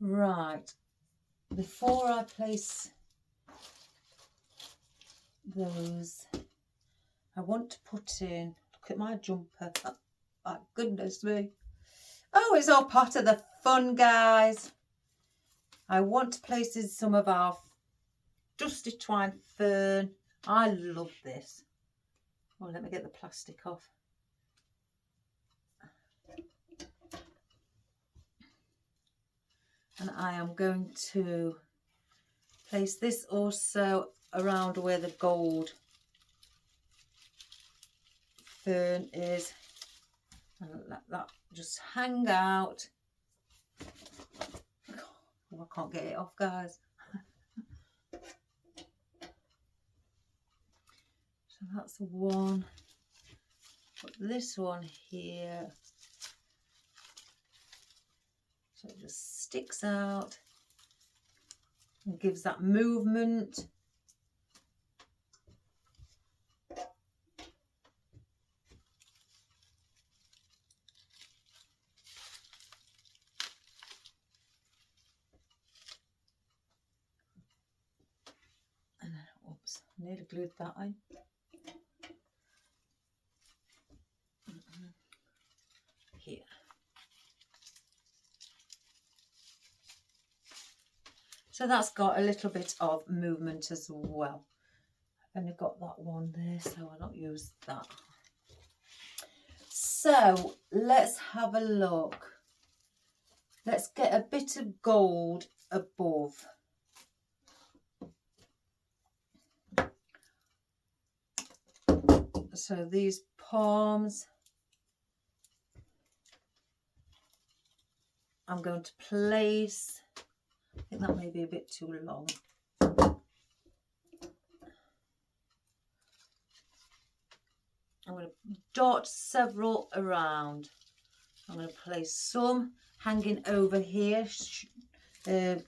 Right, before I place those, I want to put in, look at my jumper, oh goodness me. Oh, it's all part of the fun, guys. I want to place in some of our dusty twine fern. I love this. Oh, let me get the plastic off. And I am going to place this also around where the gold fern is, and let that just hang out. Oh, I can't get it off, guys. So that's one. put this one here, so it just sticks out and gives that movement. And then, oops, nearly glued that in. Here. So that's got a little bit of movement as well. I've only got that one there, so I'll not use that. So let's have a look. Let's get a bit of gold above. So these palms, I'm going to place, I think that may be a bit too long. I'm going to dot several around. I'm going to place some hanging over here and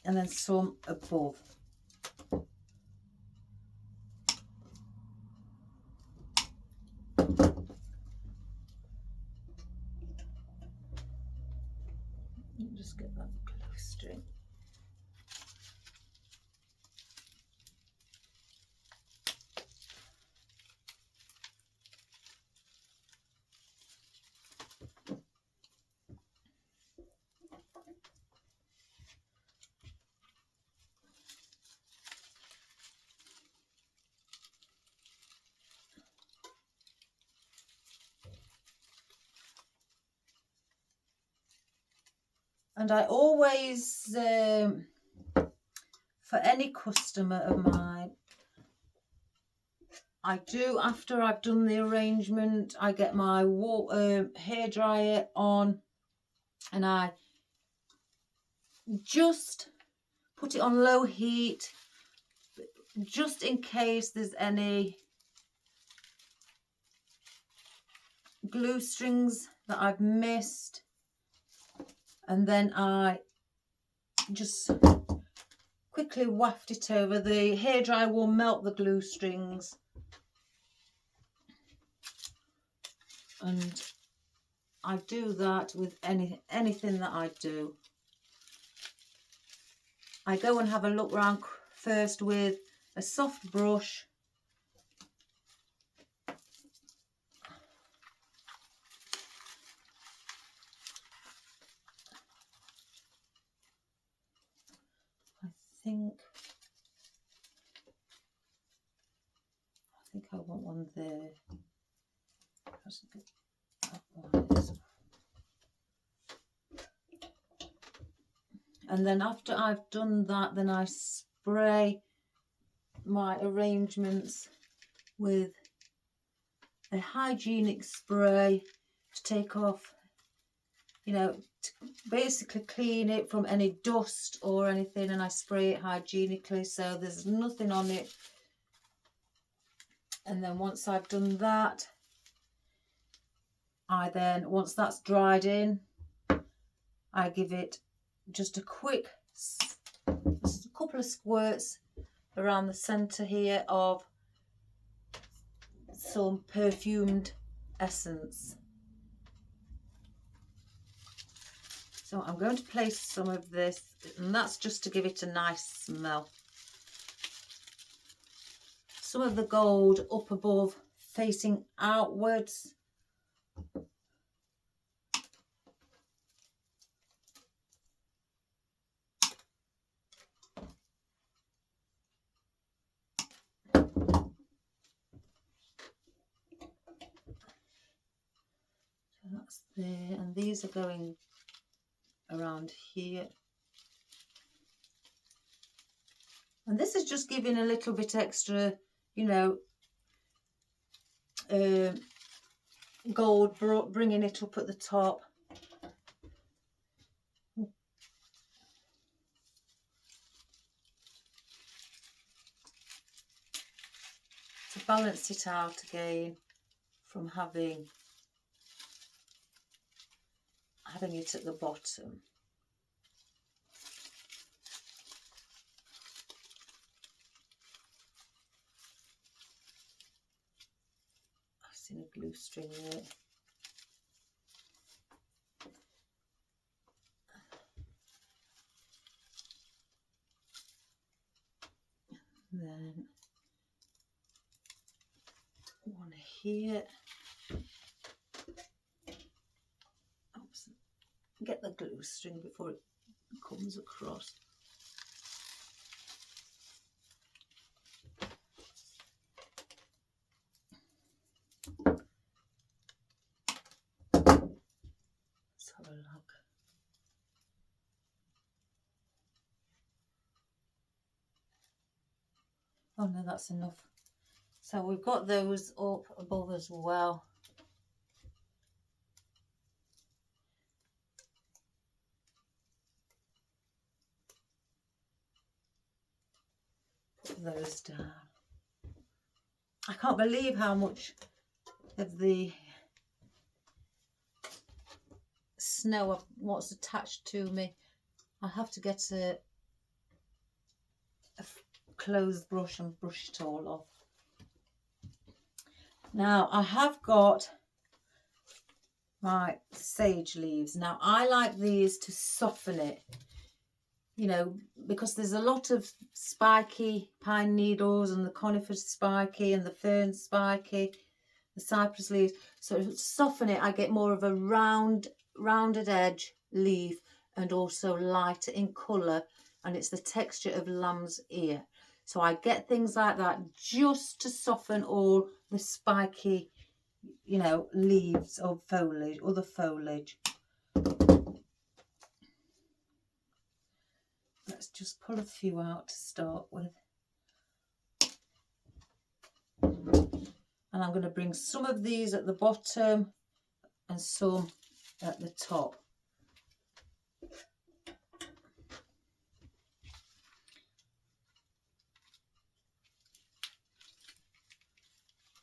then some above. Just get that glue string. And I always, for any customer of mine, I do, after I've done the arrangement, I get my hairdryer on and I just put it on low heat, just in case there's any glue strings that I've missed. And then I just quickly waft it over. The hairdryer will melt the glue strings. And I do that with anything that I do. I go and have a look round first with a soft brush. I think I want one there. And then after I've done that, then I spray my arrangements with a hygienic spray to take off, you know, to basically clean it from any dust or anything, and I spray it hygienically so there's nothing on it. And then once I've done that, once that's dried in, I give it just a quick, just a couple of squirts around the centre here of some perfumed essence. So I'm going to place some of this, and that's just to give it a nice smell. Some of the gold up above, facing outwards. So that's there, and these are going around here. And this is just giving a little bit extra, you know, gold, bringing it up at the top. To balance it out again from having it at the bottom. I've seen a glue string there. Then one here. Oops. Get the glue string before it comes across. Let's have a look. Oh no, that's enough. So we've got those up above as well. Put those down. I can't believe how much of the snow of what's attached to me. I have to get a clothes brush and brush it all off. Now I have got my sage leaves. Now I like these to soften it, you know, because there's a lot of spiky pine needles and the conifer spiky and the fern spiky, the cypress leaves. So to soften it, I get more of a rounded edge leaf and also lighter in colour, and it's the texture of lamb's ear. So I get things like that just to soften all the spiky, you know, leaves or foliage, other foliage. Let's just pull a few out to start with. And I'm going to bring some of these at the bottom and some at the top.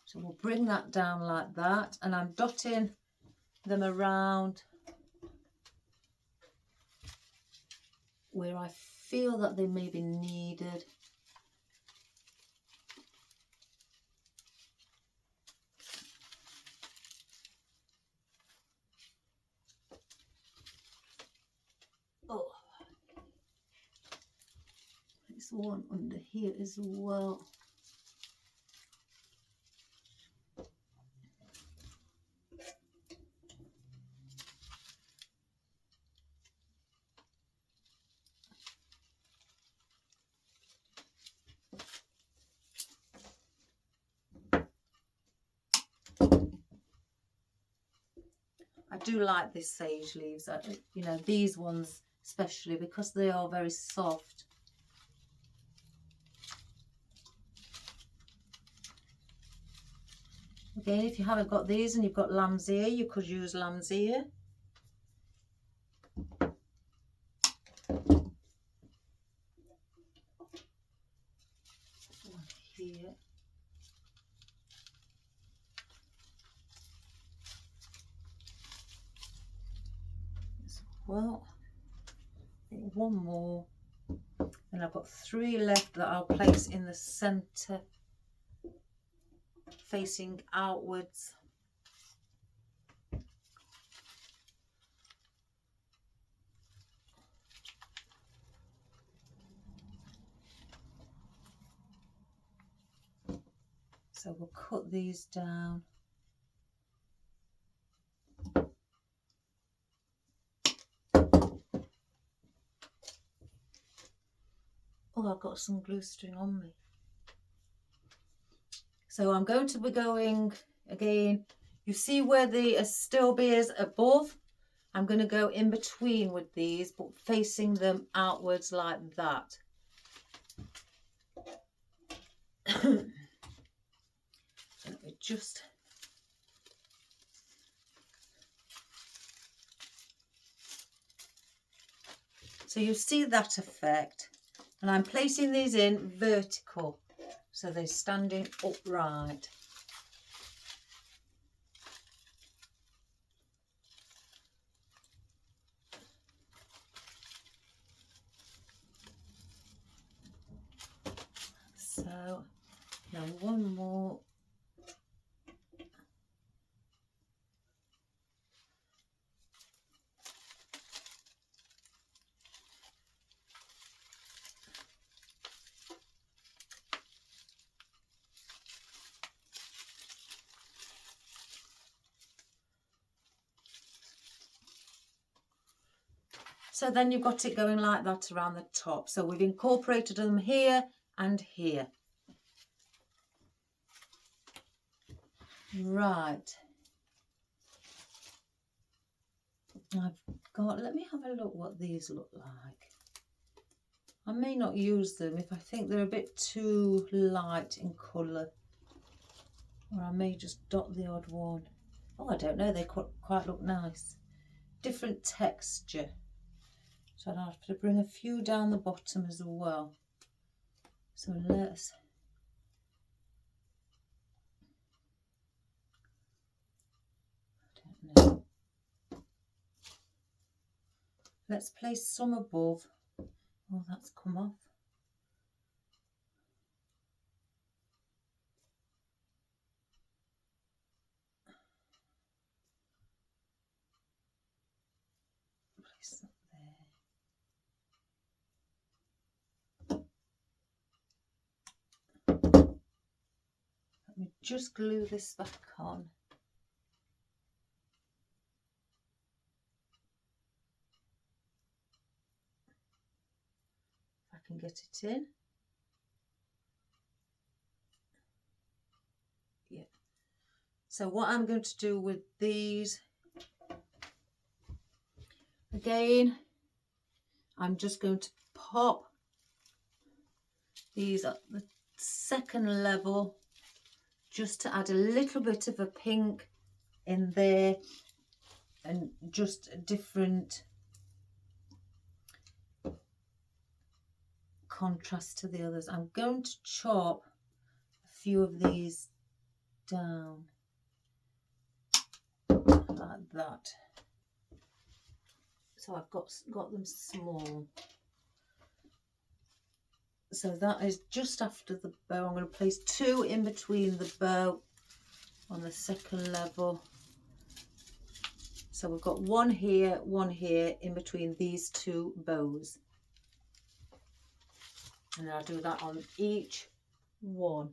So we'll bring that down like that, and I'm dotting them around where I feel that they may be needed. Oh, there's one under here as well. I do like these sage leaves, you know, these ones especially, because they are very soft. Again, if you haven't got these and you've got lamb's ear, you could use lamb's ear. One here. Well, I think one more, and I've got 3 left that I'll place in the centre, facing outwards. So we'll cut these down. Oh, I've got some glue string on me. So I'm going to be going again. You see where the astilbe is above? I'm going to go in between with these, but facing them outwards like that. Let me just... So you see that effect. And I'm placing these in vertical, so they're standing upright. So now one more. So then you've got it going like that around the top. So we've incorporated them here and here. Right. Let me have a look what these look like. I may not use them if I think they're a bit too light in colour. Or I may just dot the odd one. Oh, I don't know, they quite look nice. Different texture. So I'll have to bring a few down the bottom as well. So let's... I don't know. Let's place some above. Oh, that's come off. Place that there. Let me just glue this back on. If I can get it in. Yeah. So what I'm going to do with these, again, I'm just going to pop these at the second level just to add a little bit of a pink in there and just a different contrast to the others. I'm going to chop a few of these down like that. So I've got them small. So that is just after the bow. I'm going to place two in between the bow on the second level. So we've got one here in between these two bows. And I'll do that on each one.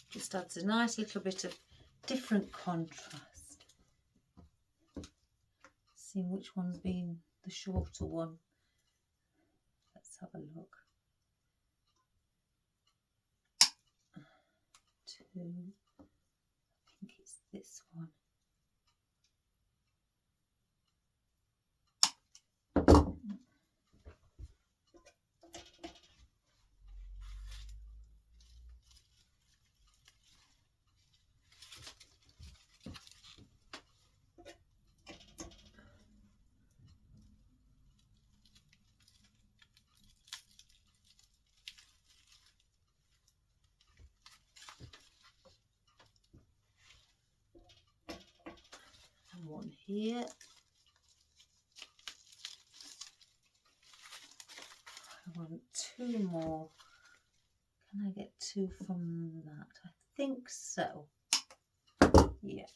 Just adds a nice little bit of different contrast. Seeing which one's been the shorter one. Let's have a look. 2. I think it's this one. One here. I want 2 more. Can I get 2 from that? I think so. Yeah.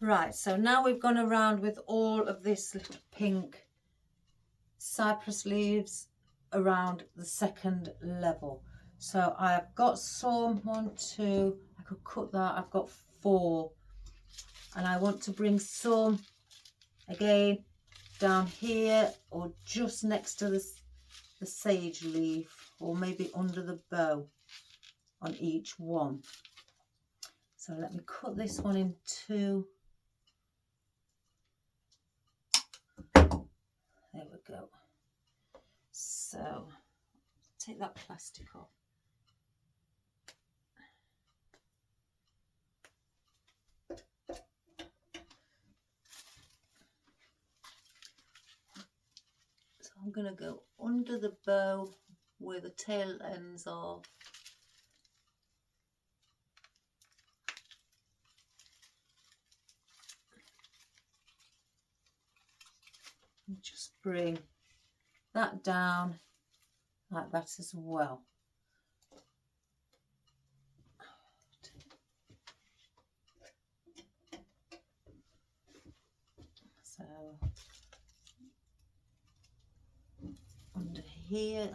Right, so now we've gone around with all of this little pink cypress leaves around the second level. So I've got some, 1, 2, I could cut that, I've got 4. And I want to bring some, again, down here or just next to the sage leaf, or maybe under the bow on each one. So let me cut this one in 2. There we go. So take that plastic off. going to go under the bow where the tail ends are. And just bring that down like that as well. So under here,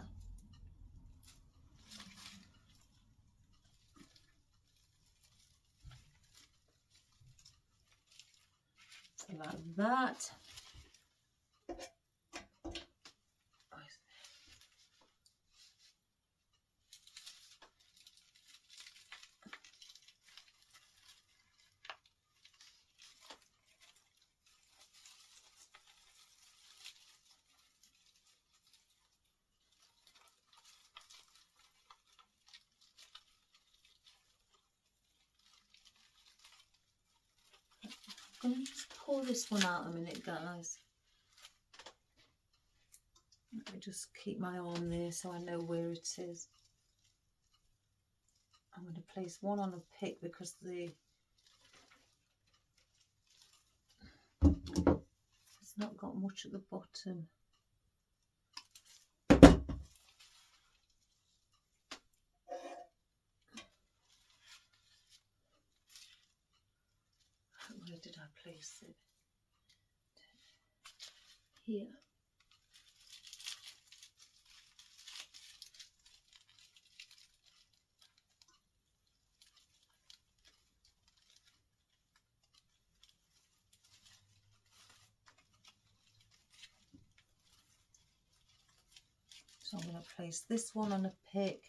so like that. I'm going to just pull this one out a minute, guys. Let me just keep my arm there so I know where it is. I'm going to place one on a pick because it's not got much at the bottom. Where did I place it? Here. So I'm going to place this one on a pick.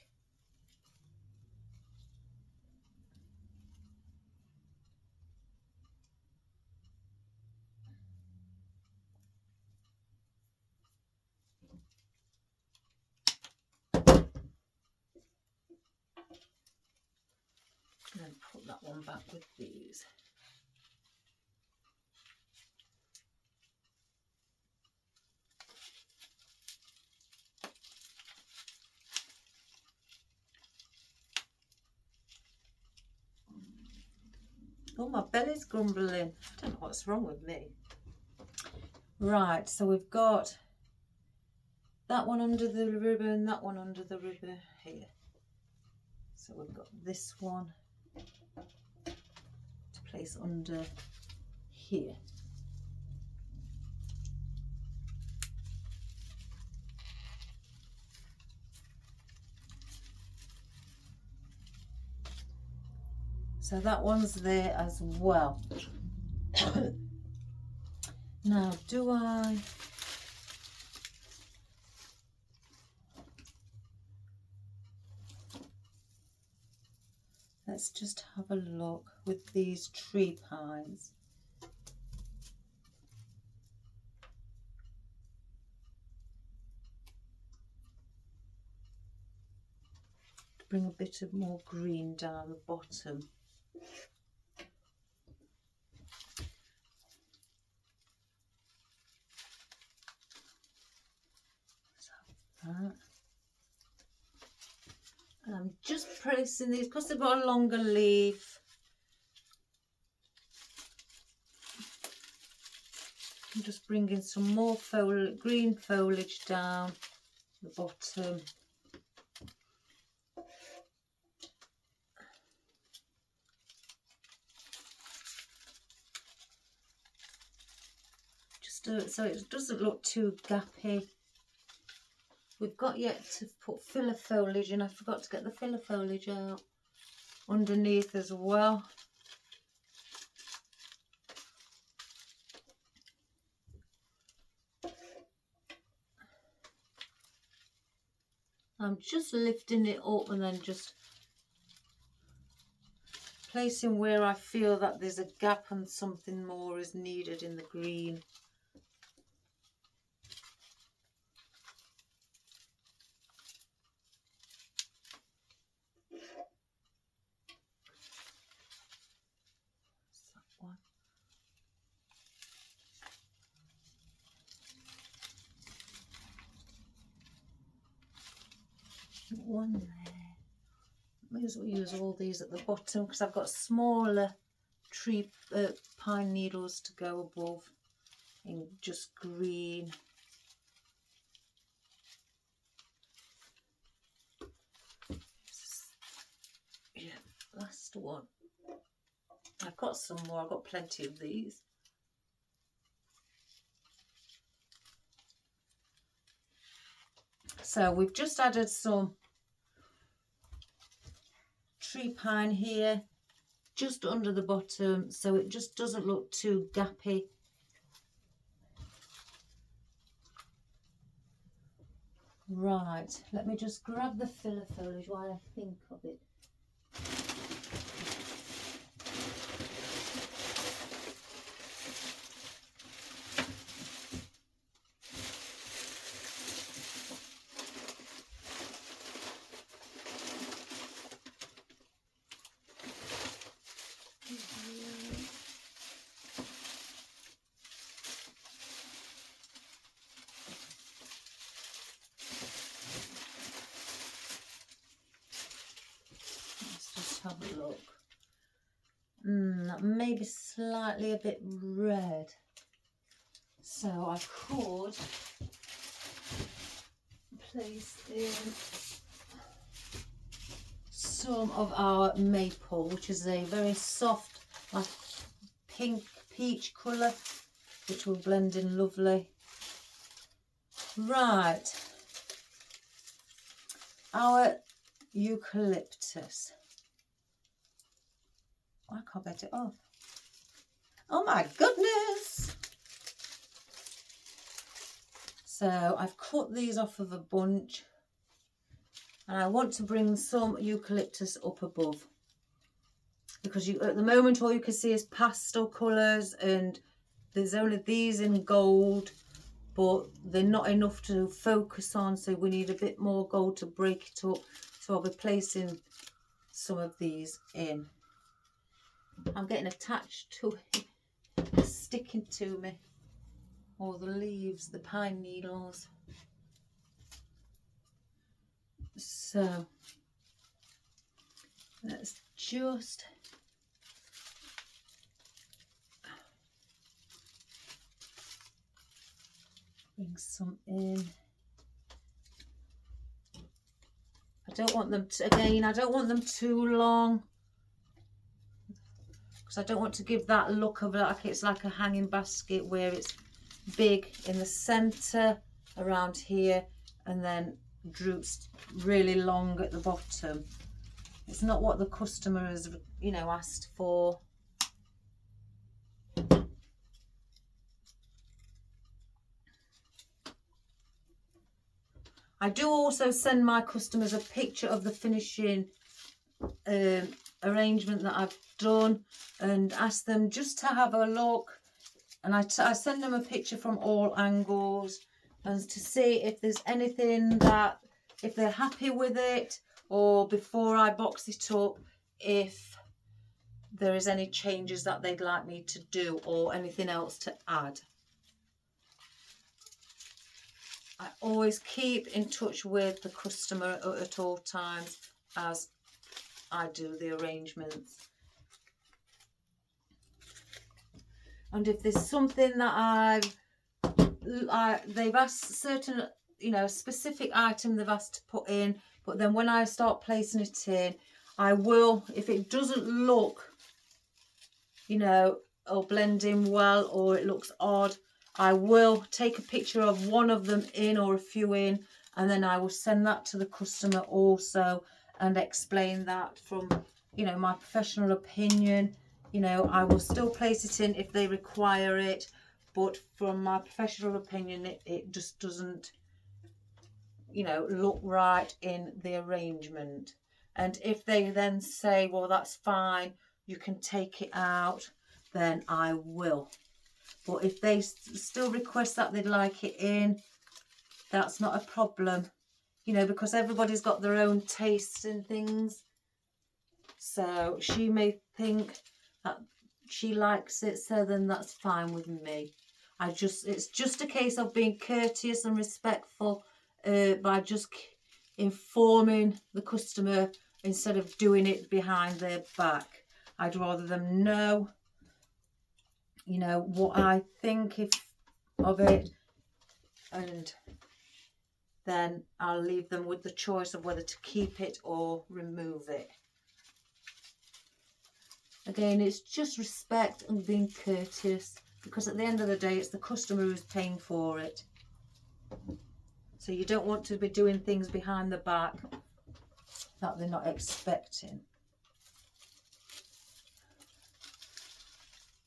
And then put that one back with these. Oh, my belly's grumbling. I don't know what's wrong with me. Right, so we've got that one under the ribbon, that one under the ribbon here. So we've got this one to place under here. So that one's there as well. Now, do I... Let's just have a look with these tree pines. Bring a bit of more green down the bottom. That. And I'm just placing these because they've got a longer leaf. I'm just bringing some more green foliage down the bottom. Just do it so it doesn't look too gappy. We've got yet to put filler foliage in. I forgot to get the filler foliage out underneath as well. I'm just lifting it up and then just placing where I feel that there's a gap and something more is needed in the green. one there. May as well use all these at the bottom because I've got smaller tree pine needles to go above in just green. Yeah, last one. I've got some more. I've got plenty of these. So we've just added some tree pine here just under the bottom so it just doesn't look too gappy. Right, let me just grab the filler foliage while I think of it. Have a look. That may be slightly a bit red, so I could place in some of our maple, which is a very soft, like pink peach colour, which will blend in lovely. Right, our eucalyptus. I can't get it off. Oh my goodness! So I've cut these off of a bunch and I want to bring some eucalyptus up above because at the moment all you can see is pastel colours and there's only these in gold, but they're not enough to focus on, so we need a bit more gold to break it up. So I'll be placing some of these in. I'm getting attached to it, it's sticking to me, all the leaves, the pine needles. So let's just bring some in. I don't want them to, again, I don't want them too long, because I don't want to give that look of like it's like a hanging basket where it's big in the centre around here and then droops really long at the bottom. It's not what the customer has, you know, asked for. I do also send my customers a picture of the finishing arrangement that I've done and ask them just to have a look, and I send them a picture from all angles and to see if there's anything that, if they're happy with it, or before I box it up, if there is any changes that they'd like me to do or anything else to add. I always keep in touch with the customer at all times as I do the arrangements. And if there's something that they've asked certain, you know, a specific item they've asked to put in, but then when I start placing it in, I will, if it doesn't look, you know, or blend in well, or it looks odd, I will take a picture of one of them in or a few in, and then I will send that to the customer also and explain that from, you know, my professional opinion. You know, I will still place it in if they require it, but from my professional opinion, it just doesn't, you know, look right in the arrangement. And if they then say, well, that's fine, you can take it out, then I will. But if they still request that they'd like it in, that's not a problem, you know, because everybody's got their own tastes and things. So she may think that she likes it, so then that's fine with me. It's just a case of being courteous and respectful by just informing the customer instead of doing it behind their back. I'd rather them know, you know, what I think of it, and then I'll leave them with the choice of whether to keep it or remove it. Again, it's just respect and being courteous, because at the end of the day, it's the customer who's paying for it. So you don't want to be doing things behind the back that they're not expecting.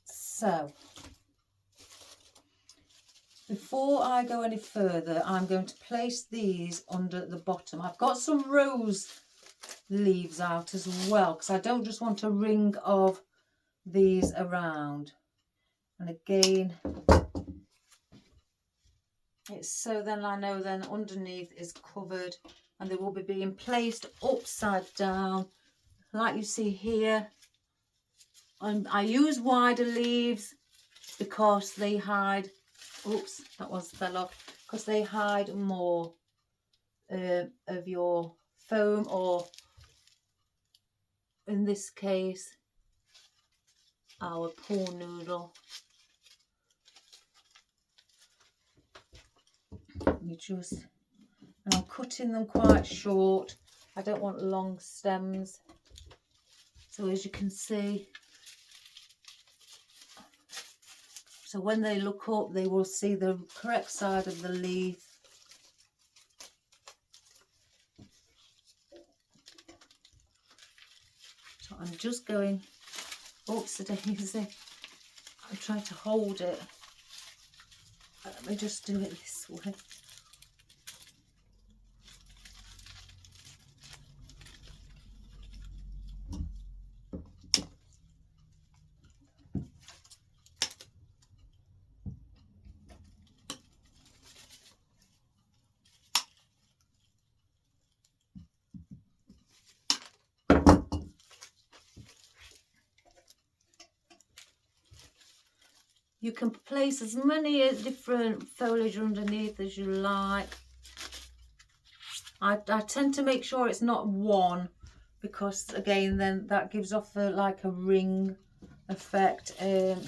So, before I go any further, I'm going to place these under the bottom. I've got some rose leaves out as well, because I don't just want a ring of these around. And again, it's so then I know then underneath is covered, and they will be being placed upside down like you see here. And I use wider leaves because they hide, oops, that one fell off, because they hide more of your foam, or in this case our poor noodle. And I'm cutting them quite short. I don't want long stems. So as you can see, so when they look up, they will see the correct side of the leaf. So I'm just going, oops, daisy. I'm trying to hold it. Let me just do it this way. You can place as many different foliage underneath as you like. I tend to make sure it's not one, because again then that gives off like a ring effect, and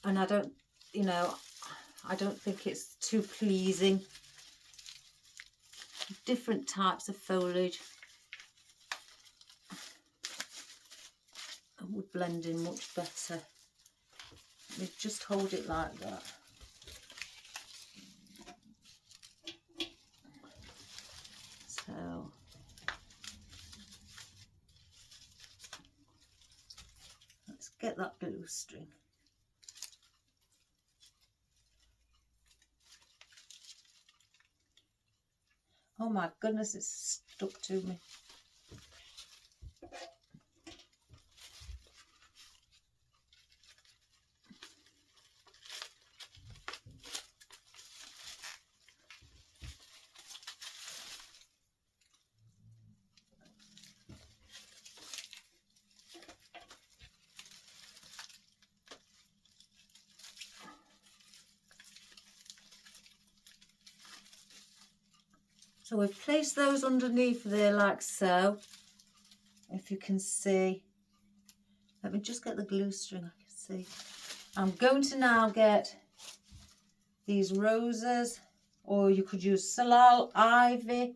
I don't, you know, I don't think it's too pleasing. Different types of foliage would blend in much better. Let me just hold it like that. So let's get that glue string. Oh my goodness, it's stuck to me. So we've placed those underneath there like so, if you can see. Let me just get the glue string, I can see. I'm going to now get these roses, or you could use salal, ivy. In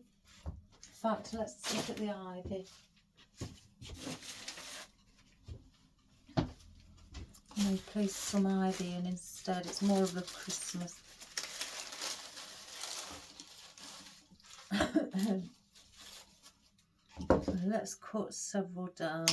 fact, let's look at the ivy. I'm going to place some ivy in instead, it's more of a Christmas. Let's cut several down.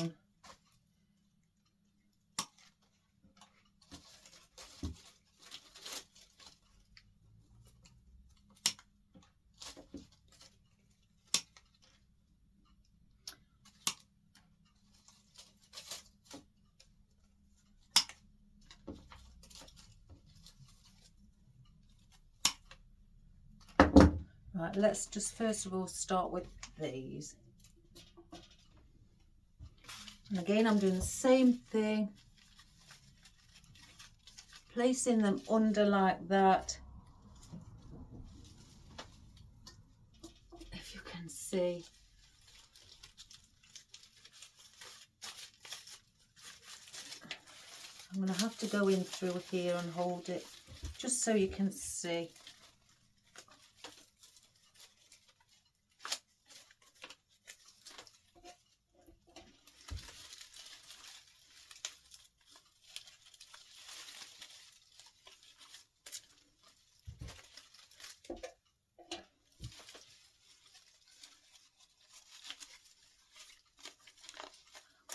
Right, let's just first of all start with these. And again, I'm doing the same thing, placing them under like that. can see. I'm going to have to go in through here and hold it just so you can see.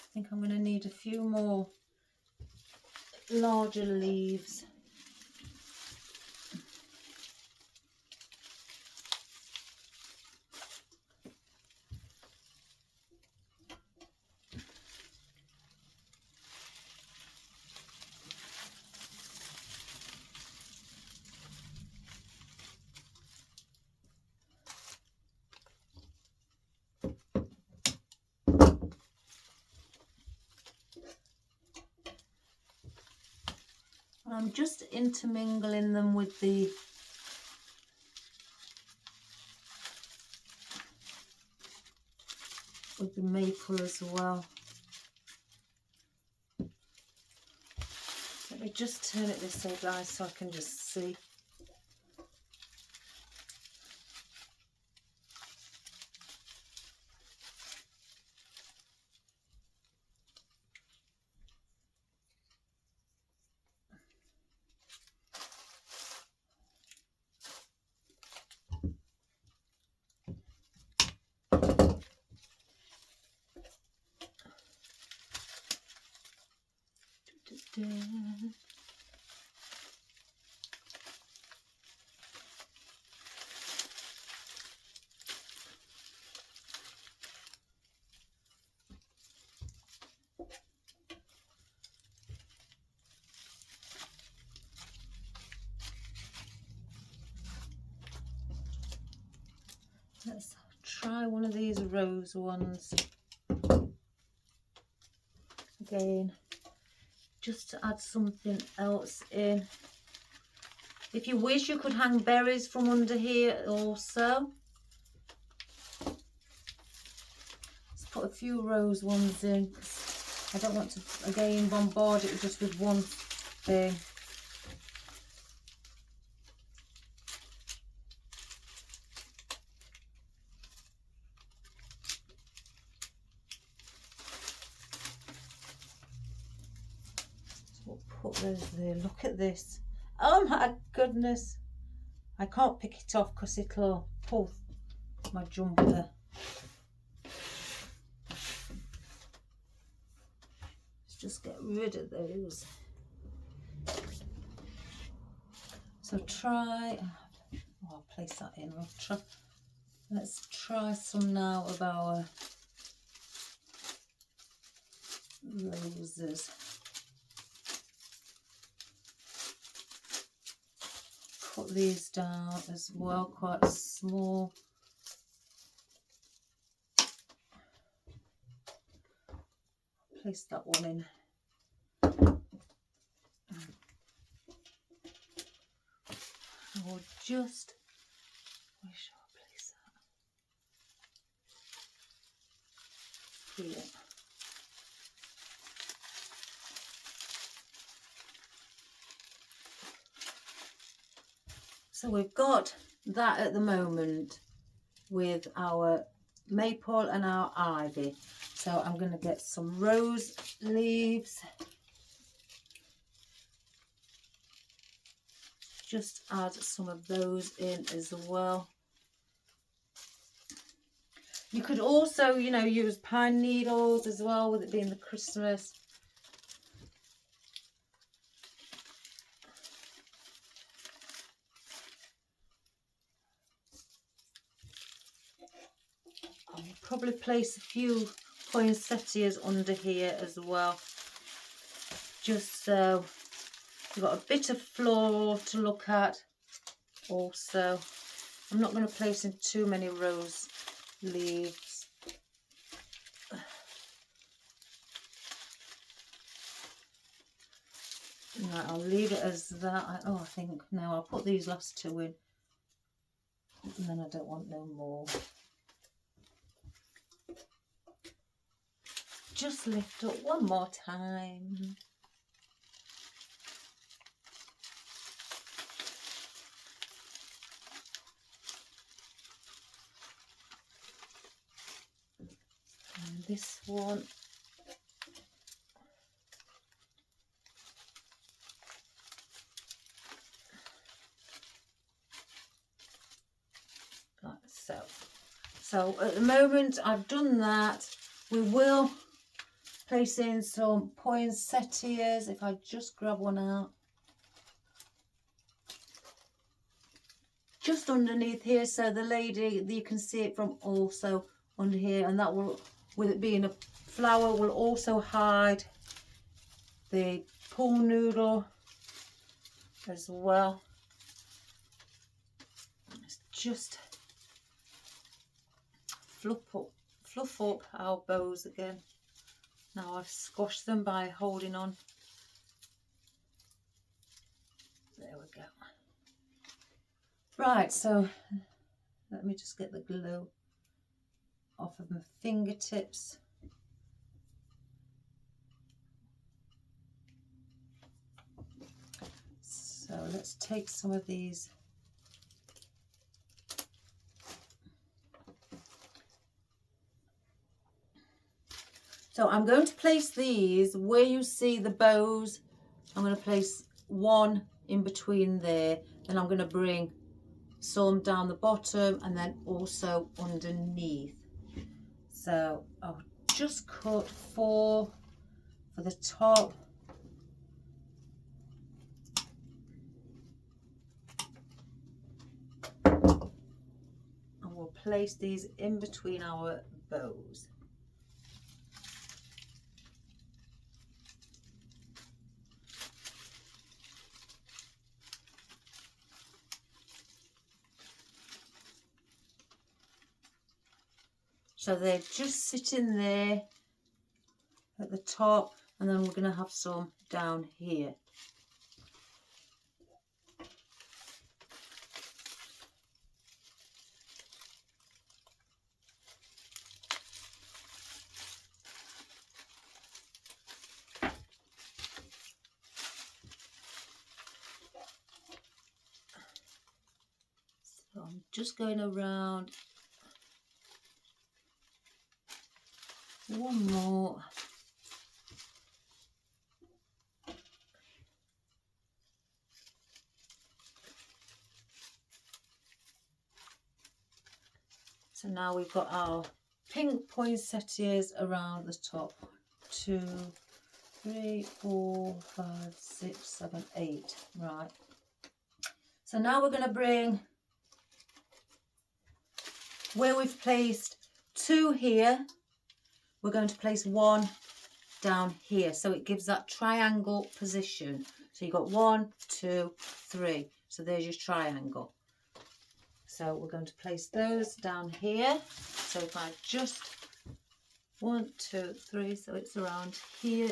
I think I'm going to need a few more larger leaves. I'm just intermingling them with the maple as well. Let me just turn it this way, guys, so I can just see. Let's try one of these rose ones again, just to add something else in. If you wish, you could hang berries from under here also. Let's put a few rose ones in, 'cause I don't want to again bombard it just with one thing. Put those there. Look at this. Oh my goodness, I can't pick it off because it'll pull my jumper. Let's just get rid of those. So try, oh, I'll place that in. Let's try some now of our roses. Put these down as well, quite small. Place that one in. Or just, where shall I place that? Here. So we've got that at the moment with our maple and our ivy. So I'm going to get some rose leaves. Just add some of those in as well. You could also, you know, use pine needles as well, with it being the Christmas. I'll probably place a few poinsettias under here as well, just so you've got a bit of floral to look at. Also, I'm not going to place in too many rose leaves. Right, I'll leave it as that. I think now I'll put these last two in, and then I don't want no more. just lift up one more time. And this one, like so. So at the moment I've done that. We will place in some poinsettias. If I just grab one out, just underneath here, so the lady, you can see it from also under here, and that will, with it being a flower, will also hide the pool noodle as well. Let's just fluff up our bows again. Now I've squashed them by holding on. There we go. Right, so let me just get the glue off of my fingertips. So let's take some of these. So I'm going to place these where you see the bows. I'm going to place one in between there. Then I'm going to bring some down the bottom and then also underneath. So I'll just cut 4 for the top. And we'll place these in between our bows. So they're just sitting there at the top, and then we're going to have some down here. So I'm just going around. One more. So now we've got our pink poinsettias around the top. 2, 3, 4, 5, 6, 7, 8. Right. So now we're going to bring, where we've placed 2 here, we're going to place 1 down here, so it gives that triangle position. So you've got 1, 2, 3. So there's your triangle. So we're going to place those down here. So if I just 1, 2, 3, so it's around here.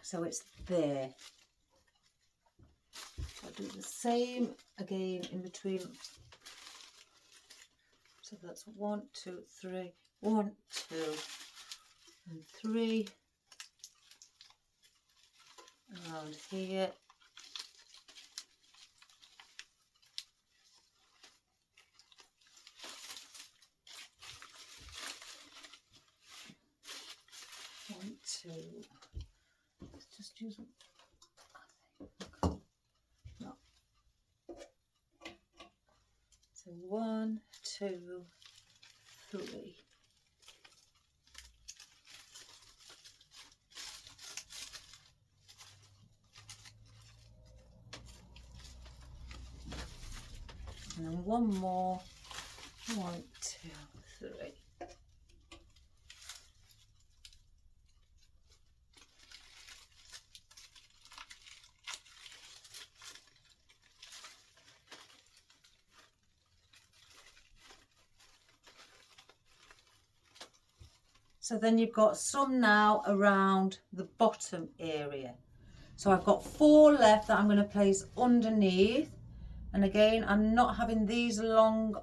So it's there. I'll do the same again in between. So that's 1, 2, 3, 1, 2, and 3 around here. One, 2. Let's just use one. No. So 1, 2, 3. And then one more. 1, 2, 3. So then you've got some now around the bottom area. So I've got 4 left that I'm going to place underneath. And again, I'm not having these long.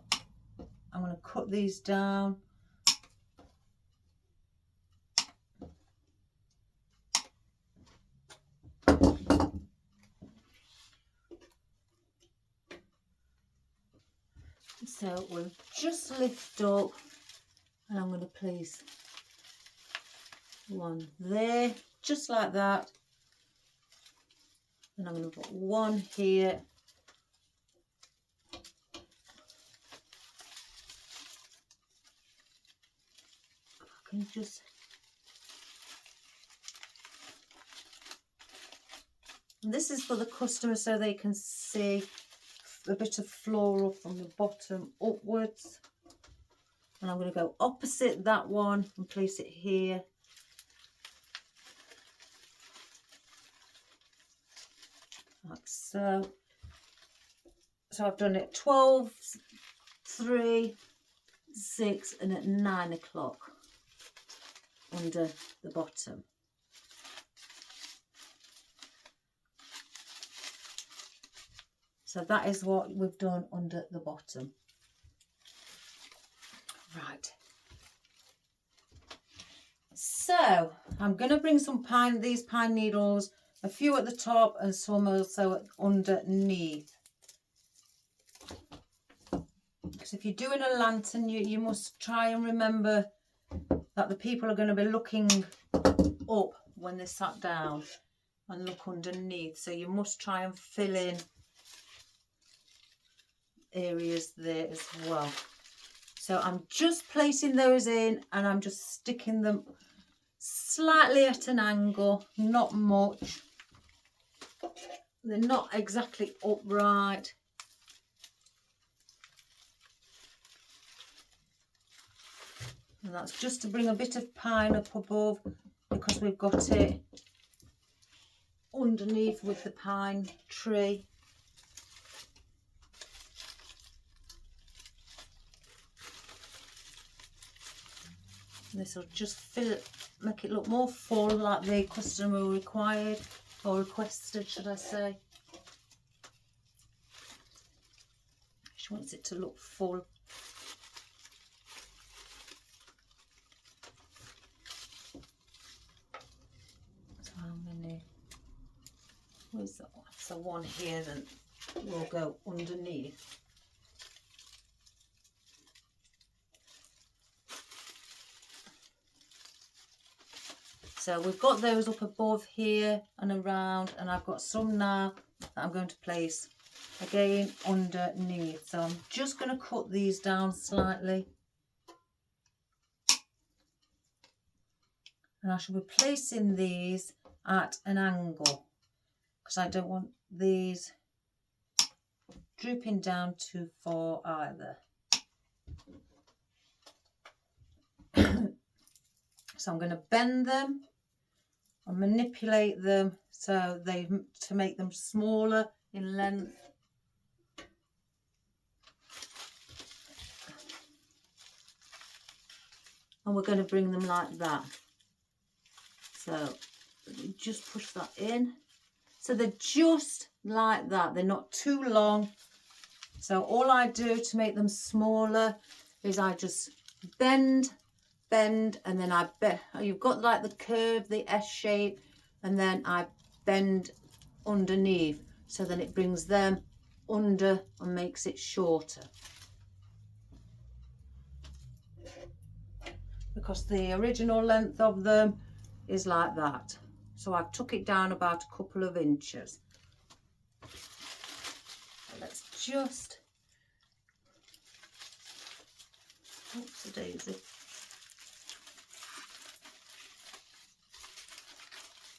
I'm going to cut these down. So we'll just lift up, and I'm going to place one there, just like that. And I'm going to put one here. I can just, and this is for the customer so they can see a bit of floral from the bottom upwards. And I'm going to go opposite that one and place it here. Like so. So I've done it 12, 3, 6 and at 9 o'clock under the bottom. So that is what we've done under the bottom. Right. So I'm going to bring some these pine needles, a few at the top and some also underneath. Because if you're doing a lantern, you must try and remember that the people are going to be looking up when they sat down and look underneath. So you must try and fill in areas there as well. So I'm just placing those in and I'm just sticking them slightly at an angle, not much. They're not exactly upright. And that's just to bring a bit of pine up above because we've got it underneath with the pine tree. This will just fill it, make it look more full like the customer required or requested, should I say. She wants it to look full. So how many? Where's that one? So one here, then we'll go underneath. So we've got those up above here and around, and I've got some now that I'm going to place again underneath. So I'm just going to cut these down slightly. And I shall be placing these at an angle because I don't want these drooping down too far either. So I'm going to bend them and manipulate them so to make them smaller in length. And we're going to bring them like that. So just push that in. So they're just like that. They're not too long. So all I do to make them smaller is I just bend, and then I bend. You've got like the curve, the S shape, and then I bend underneath. So then it brings them under and makes it shorter. Because the original length of them is like that. So I've took it down about a couple of inches. Let's just, oops, daisy.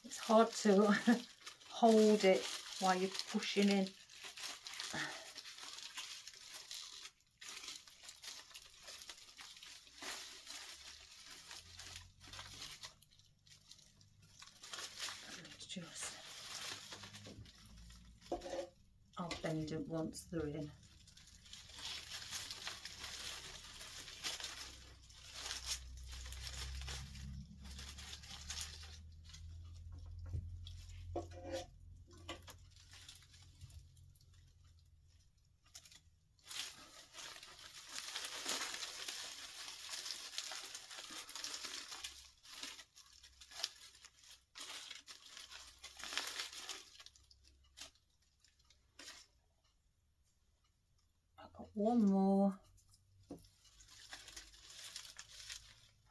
It's hard to hold it while you're pushing in. I'll bend it once they're in. one more.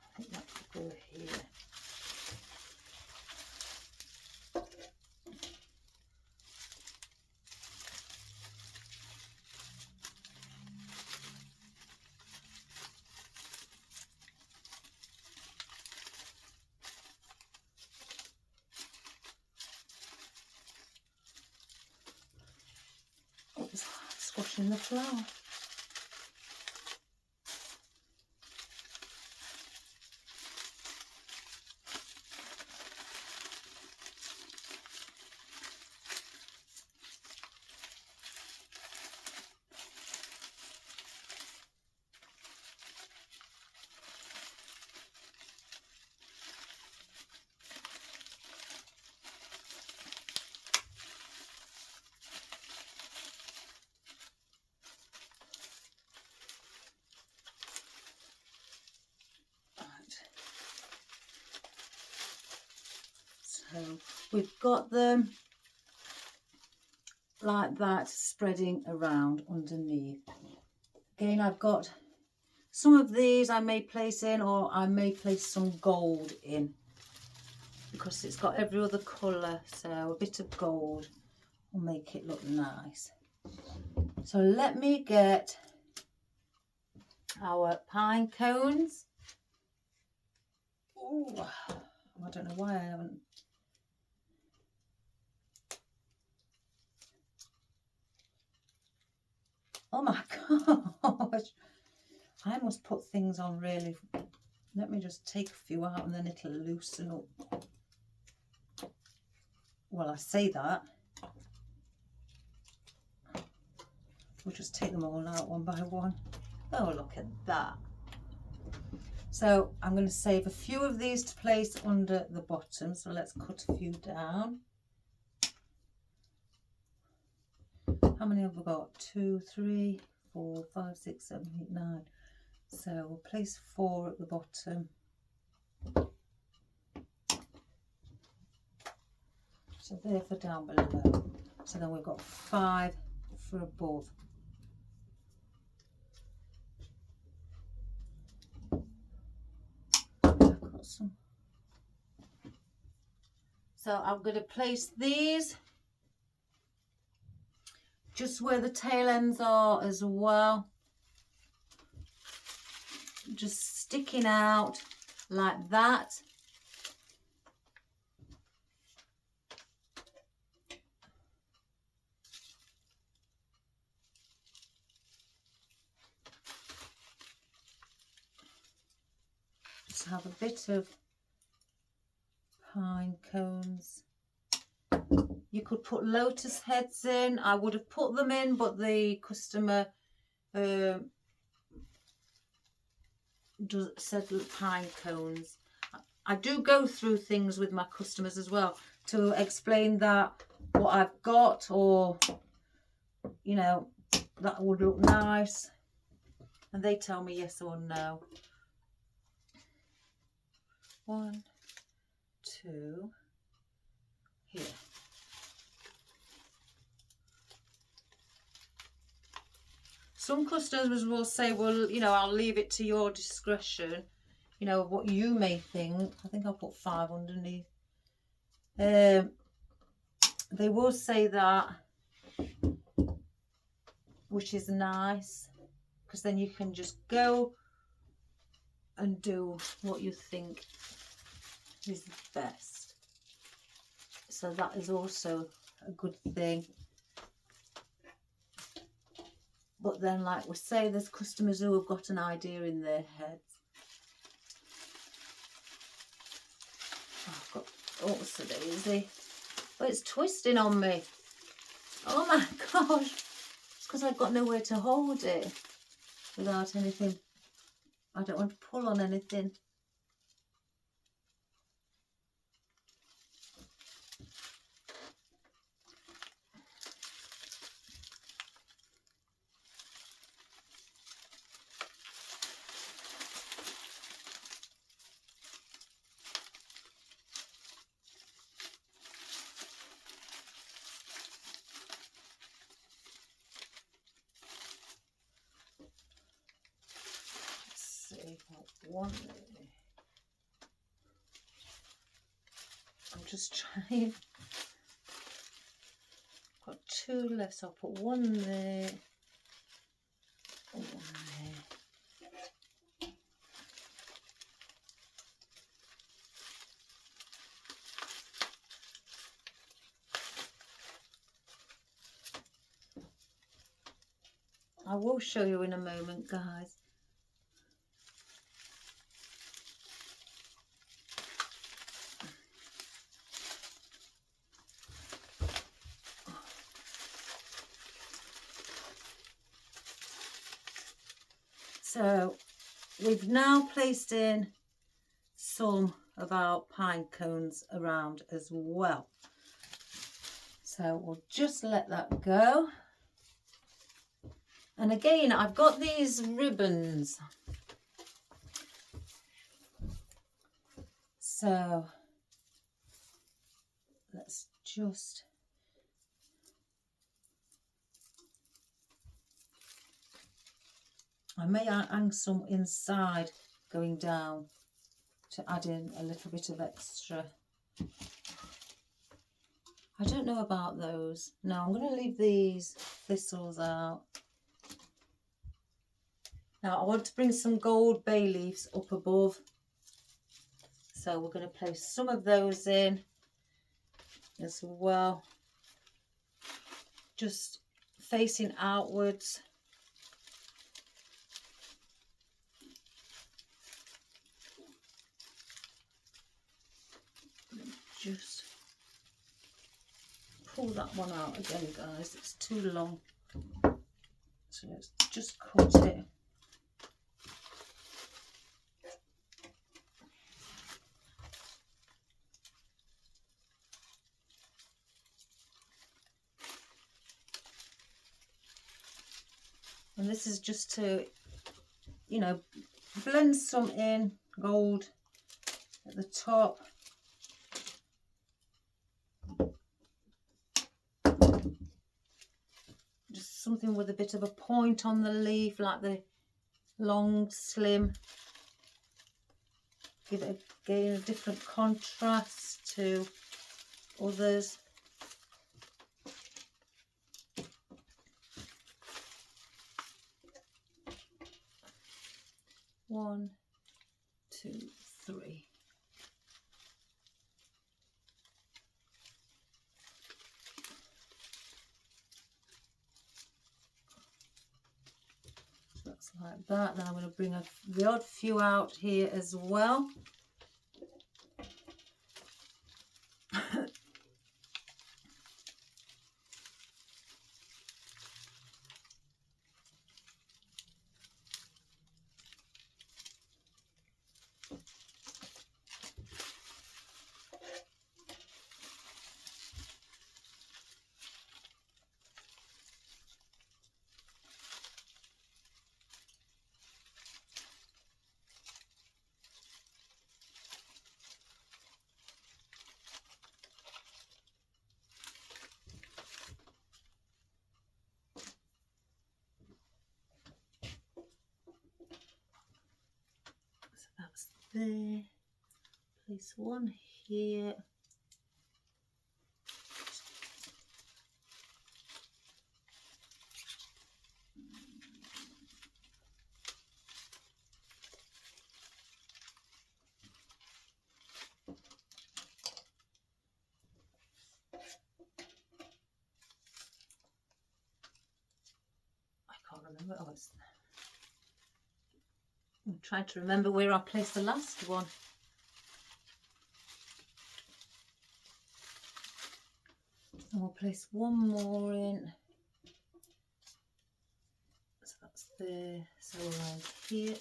I think that could go here. Oops, squashing the flower. So we've got them like that spreading around underneath. Again, I've got some of these I may place in, or I may place some gold in, because it's got every other colour, so a bit of gold will make it look nice. So let me get our pine cones. Ooh, I don't know why I haven't. Oh my gosh, I must put things on really. Let me just take a few out and then it'll loosen up. Well, I say that. We'll just take them all out one by one. Oh, look at that. So I'm going to save a few of these to place under the bottom. So let's cut a few down. How many have we got? 2, 3, 4, 5, 6, 7, 8, 9. So we'll place 4 at the bottom. So they're for down below. So then we've got 5 for above. I've got some. So I'm going to place these just where the tail ends are as well. Just sticking out like that. Just have a bit of pine cones. You could put lotus heads in. I would have put them in, but the customer said pine cones. I do go through things with my customers as well to explain that what I've got, or you know, that would look nice, and they tell me yes or no. 1, 2, here. Some customers will say, well, you know, I'll leave it to your discretion, you know, what you may think. I think I'll put 5 underneath. They will say that, which is nice, because then you can just go and do what you think is best. So that is also a good thing. But then, like we say, there's customers who have got an idea in their heads. Oh, I've got also daisy. But it's twisting on me. Oh my gosh. It's because I've got nowhere to hold it without anything. I don't want to pull on anything. put one there. I'm just trying. Got two left, so I'll put one there. One there. I will show you in a moment, guys. So we've now placed in some of our pine cones around as well. So we'll just let that go. And again, I've got these ribbons. So let's just I may hang some inside going down to add in a little bit of extra. I don't know about those. No, I'm going to leave these thistles out. Now I want to bring some gold bay leaves up above. So we're going to place some of those in as well. Just facing outwards. Just pull that one out again, guys. It's too long. So let's just cut it. And this is just to, you know, blend some in, gold at the top. Just something with a bit of a point on the leaf, like the long, slim. Give it again a different contrast to others. One, two, three. So that's like that. Then I'm going to bring the odd few out here as well. That's there. Place one here. I can't remember. Oh, it's there. I'm trying to remember where I placed the last one. And we'll place one more in. So that's there. So around here.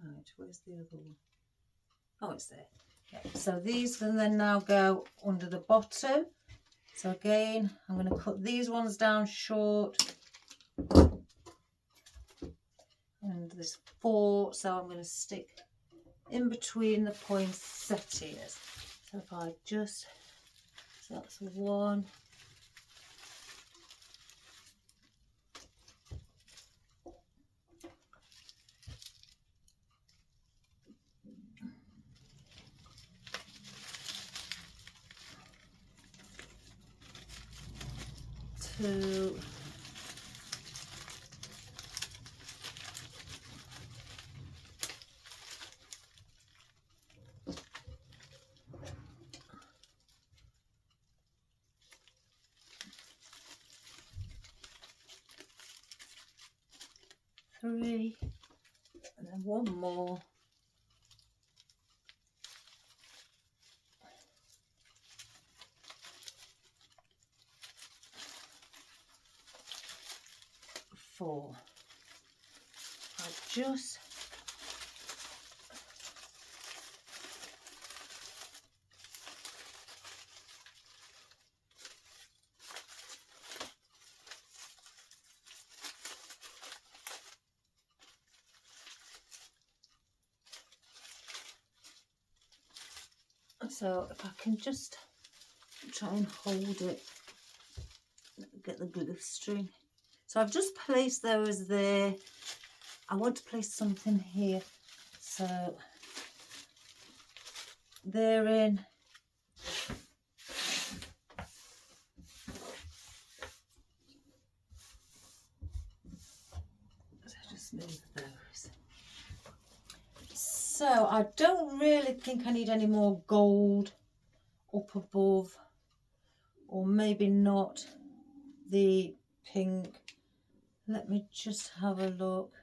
Right, where's the other one? Oh, it's there. Yeah. So these can then now go under the bottom. So again, I'm going to cut these ones down short. And there's 4, so I'm going to stick in between the poinsettias. So if I just, so that's 1. 2. 3, and then 1 more. 4. I just so if I can just try and hold it, get the glue string. So I've just placed those there. I want to place something here, so they're in. So just move those. So I don't really think I need any more gold up above, or maybe not the pink. Let me just have a look.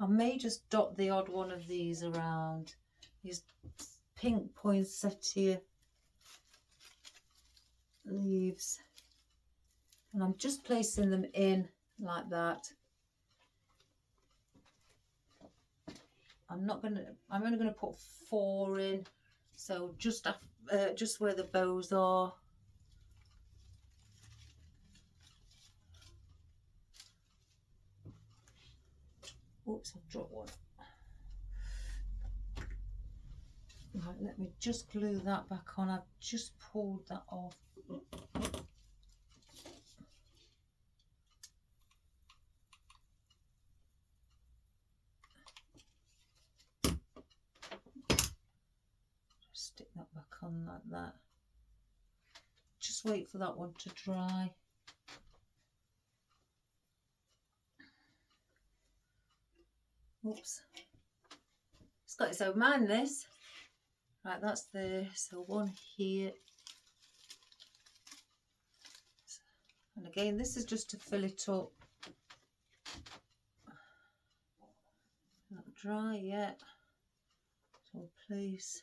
I may just dot the odd one of these around, these pink poinsettia leaves, and I'm just placing them in like that. I'm only gonna put 4 in, so just where the bows are. Oops, I've dropped one. Right, let me just glue that back on. I've just pulled that off. Just stick that back on like that. Just wait for that one to dry. Oops. It's got its own mind, this. Right, that's there. So 1 here. And again, this is just to fill it up. Not dry yet. So I'll place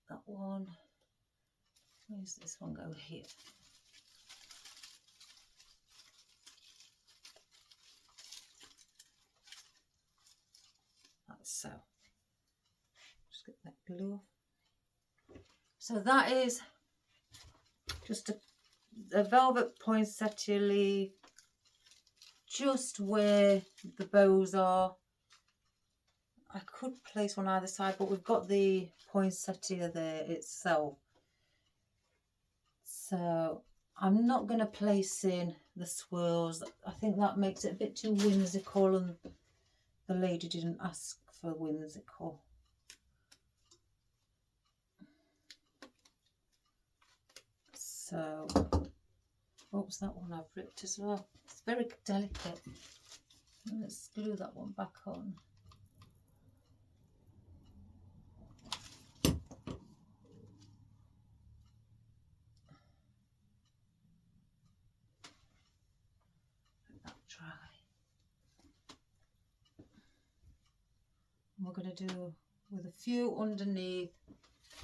that one. Where's this one go? Here. That's so. Just get that glue off. So that is just a velvet poinsettia leaf, just where the bows are. I could place one either side, but we've got the poinsettia there itself. So I'm not going to place in the swirls. I think that makes it a bit too whimsical, and the lady didn't ask for whimsical. So, oops, that one I've ripped as well. It's very delicate. Let's glue that one back on. Let that dry. And we're going to do with a few underneath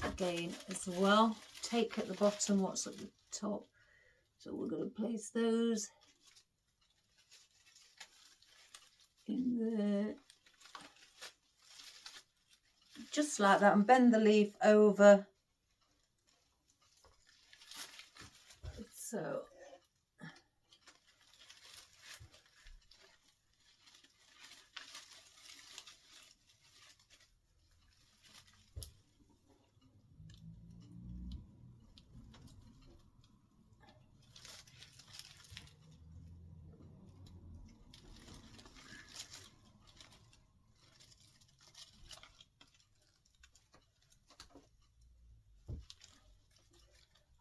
again as well. Take at the bottom what's at the top. So we're going to place those in there. just like that, and bend the leaf over. So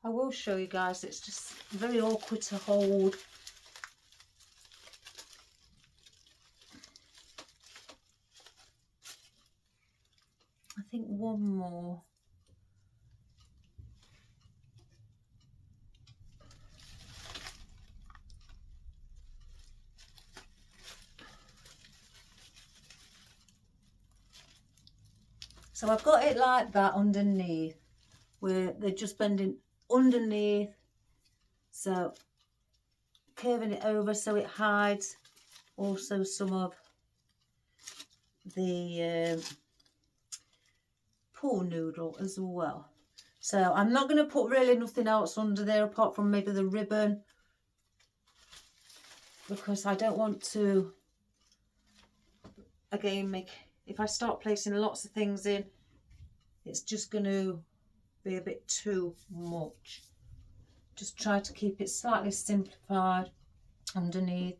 I will show you guys, it's just very awkward to hold. I think one more. So I've got it like that underneath, where they're just bending underneath, so curving it over so it hides also some of the poor noodle as well. So I'm not going to put really nothing else under there apart from maybe the ribbon, because I don't want to, again, if I start placing lots of things in, it's just going to be a bit too much. Just try to keep it slightly simplified underneath.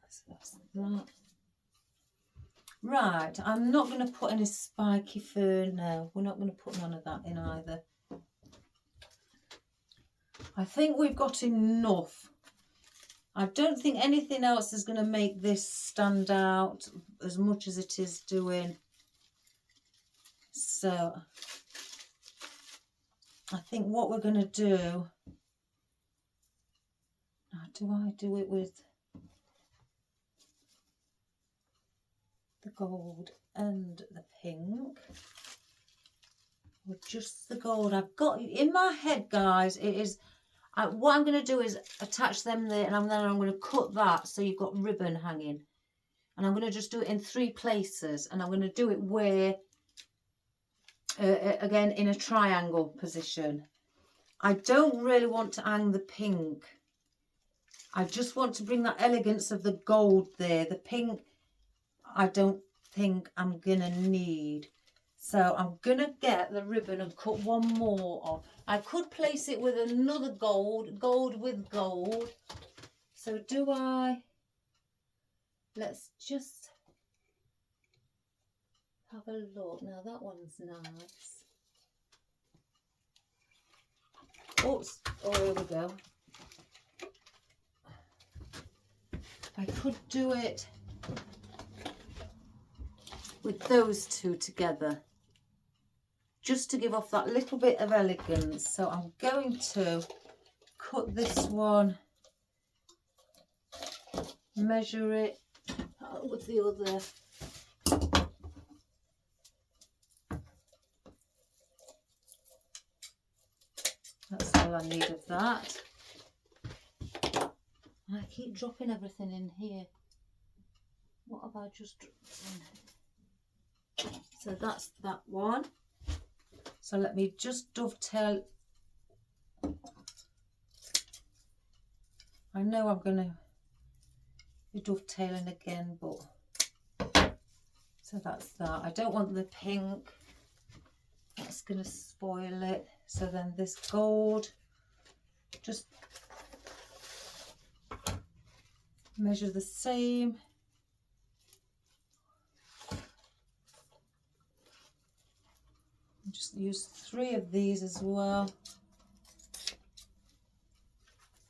So that's that. Right, I'm not going to put any spiky fern now. We're not going to put none of that in either. I think we've got enough. I don't think anything else is going to make this stand out as much as it is doing. So I think what we're going to do, do I do it with the gold and the pink, or just the gold? I've got in my head, guys, it is what I'm going to do is attach them there, and then I'm going to cut that so you've got ribbon hanging, and I'm going to just do it in 3 places, and I'm going to do it where again in a triangle position. I don't really want to hang the pink. I just want to bring that elegance of the gold there. The pink I don't think I'm gonna need, so I'm gonna get the ribbon and cut one more off. I could place it with another gold with gold. So do I? Let's just have a look. Now that one's nice. Oops, oh, here we go. I could do it with those two together, just to give off that little bit of elegance. So I'm going to cut this one, measure it with the other. That's all I need of that. And I keep dropping everything in here. What have I just dropped in? So that's that one. So let me just dovetail. I know I'm going to be dovetailing again, but so that's that. I don't want the pink. That's going to spoil it. So then this gold, just measure the same. Just use 3 of these as well.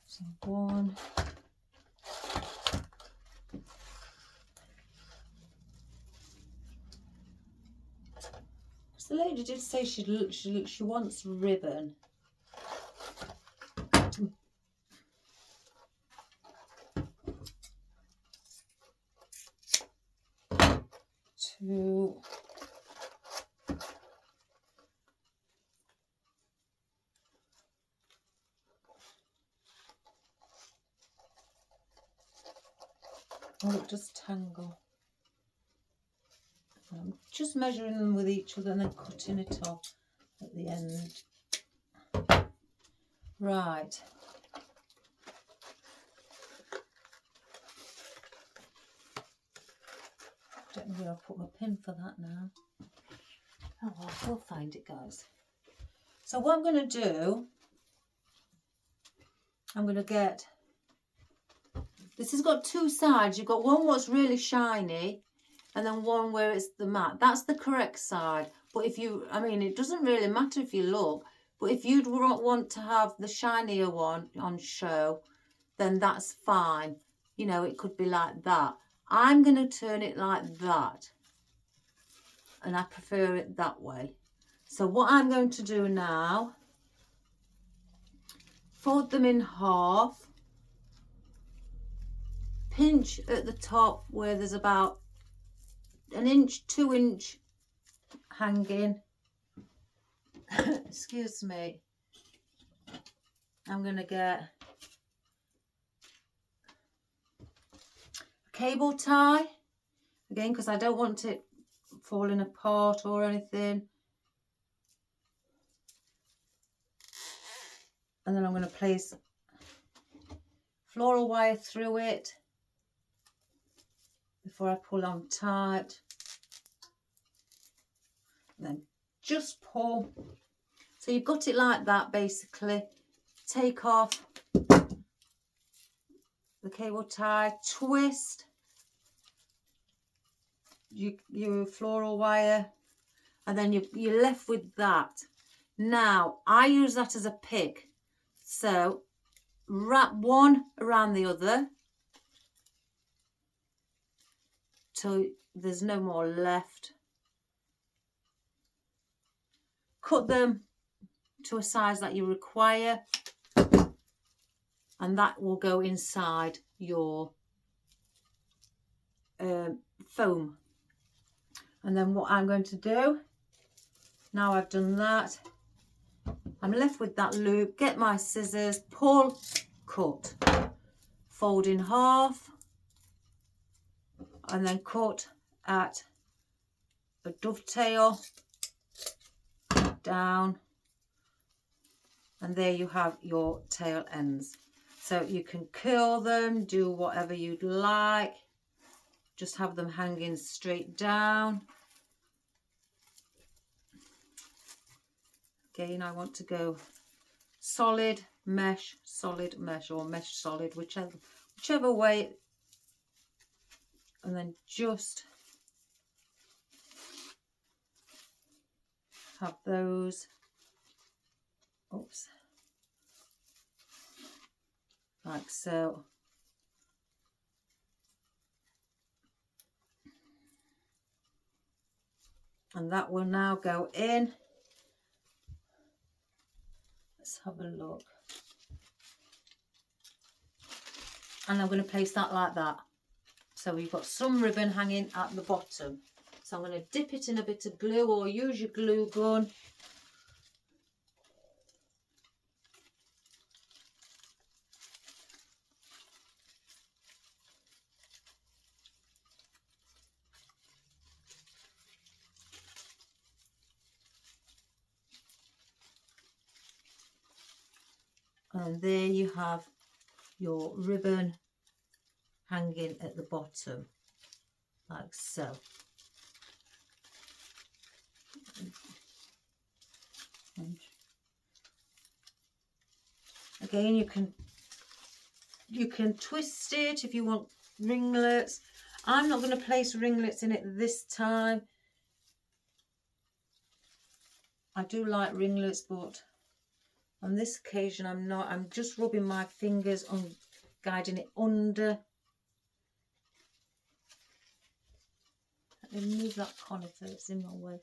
So 1. So the lady did say she wants ribbon. 2. Oh, it does tangle. I'm just measuring them with each other and then cutting it off at the end. Right. Don't know where I'll put my pin for that now. Oh well, we'll find it, guys. So what I'm going to do, I'm going to get, this has got two sides. You've got one what's really shiny and then one where it's the matte. That's the correct side. But if you, I mean, it doesn't really matter if you look, but if you'd want to have the shinier one on show, then that's fine. You know, it could be like that. I'm going to turn it like that. And I prefer it that way. So what I'm going to do now, fold them in half, pinch at the top where there's about an inch, 2 inch hanging. Excuse me. I'm going to get a cable tie, again, because I don't want it falling apart or anything. And then I'm going to place floral wire through it before I pull on tight. And then just pull. So you've got it like that basically. Take off the cable tie, twist your floral wire, and then you're left with that. Now I use that as a pick. So wrap one around the other till there's no more left. Cut them to a size that you require, and that will go inside your foam. And then what I'm going to do, now I've done that, I'm left with that loop, get my scissors, pull, cut, fold in half, and then cut at a dovetail down, and there you have your tail ends. So you can curl them, do whatever you'd like, just have them hanging straight down. Again, I want to go solid mesh, or mesh solid, whichever way, and then just have those, oops, like so. And that will now go in. Let's have a look. And I'm going to place that like that. So we've got some ribbon hanging at the bottom. So I'm going to dip it in a bit of glue, or use your glue gun. And there you have your ribbon hanging at the bottom, like so. And again, you can twist it if you want ringlets. I'm not going to place ringlets in it this time. I do like ringlets, but on this occasion I'm not. I'm just rubbing my fingers on, guiding it under. Let me move that conifer, it's in my way.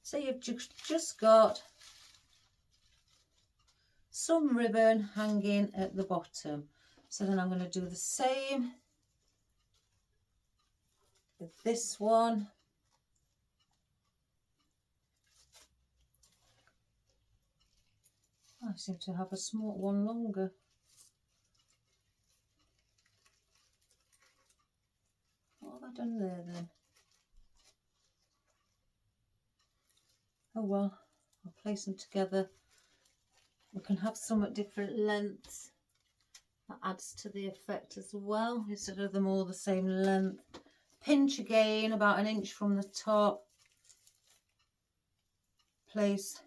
So you've just got some ribbon hanging at the bottom. So then I'm going to do the same with this one. I seem to have a small one longer. What have I done there then? Oh well, I'll place them together. We can have some at different lengths. That adds to the effect as well, instead of them all the same length. Pinch again about 1 inch from the top. Place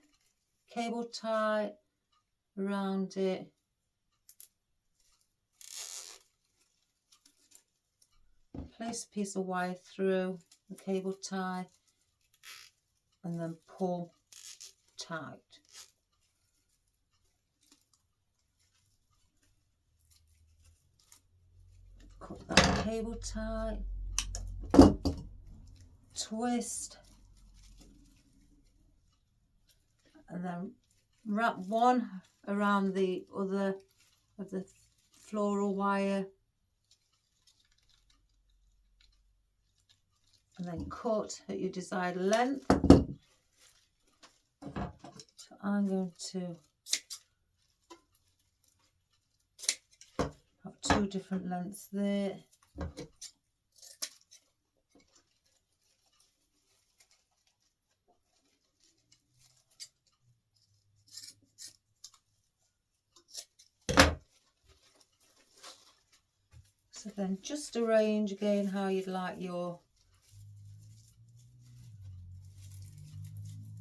cable tie around it. Place a piece of wire through the cable tie and then pull tight. Cut that cable tie, twist, and then wrap one around the other of the floral wire, and then cut at your desired length. So I'm going to have 2 different lengths there. So then just arrange again how you'd like your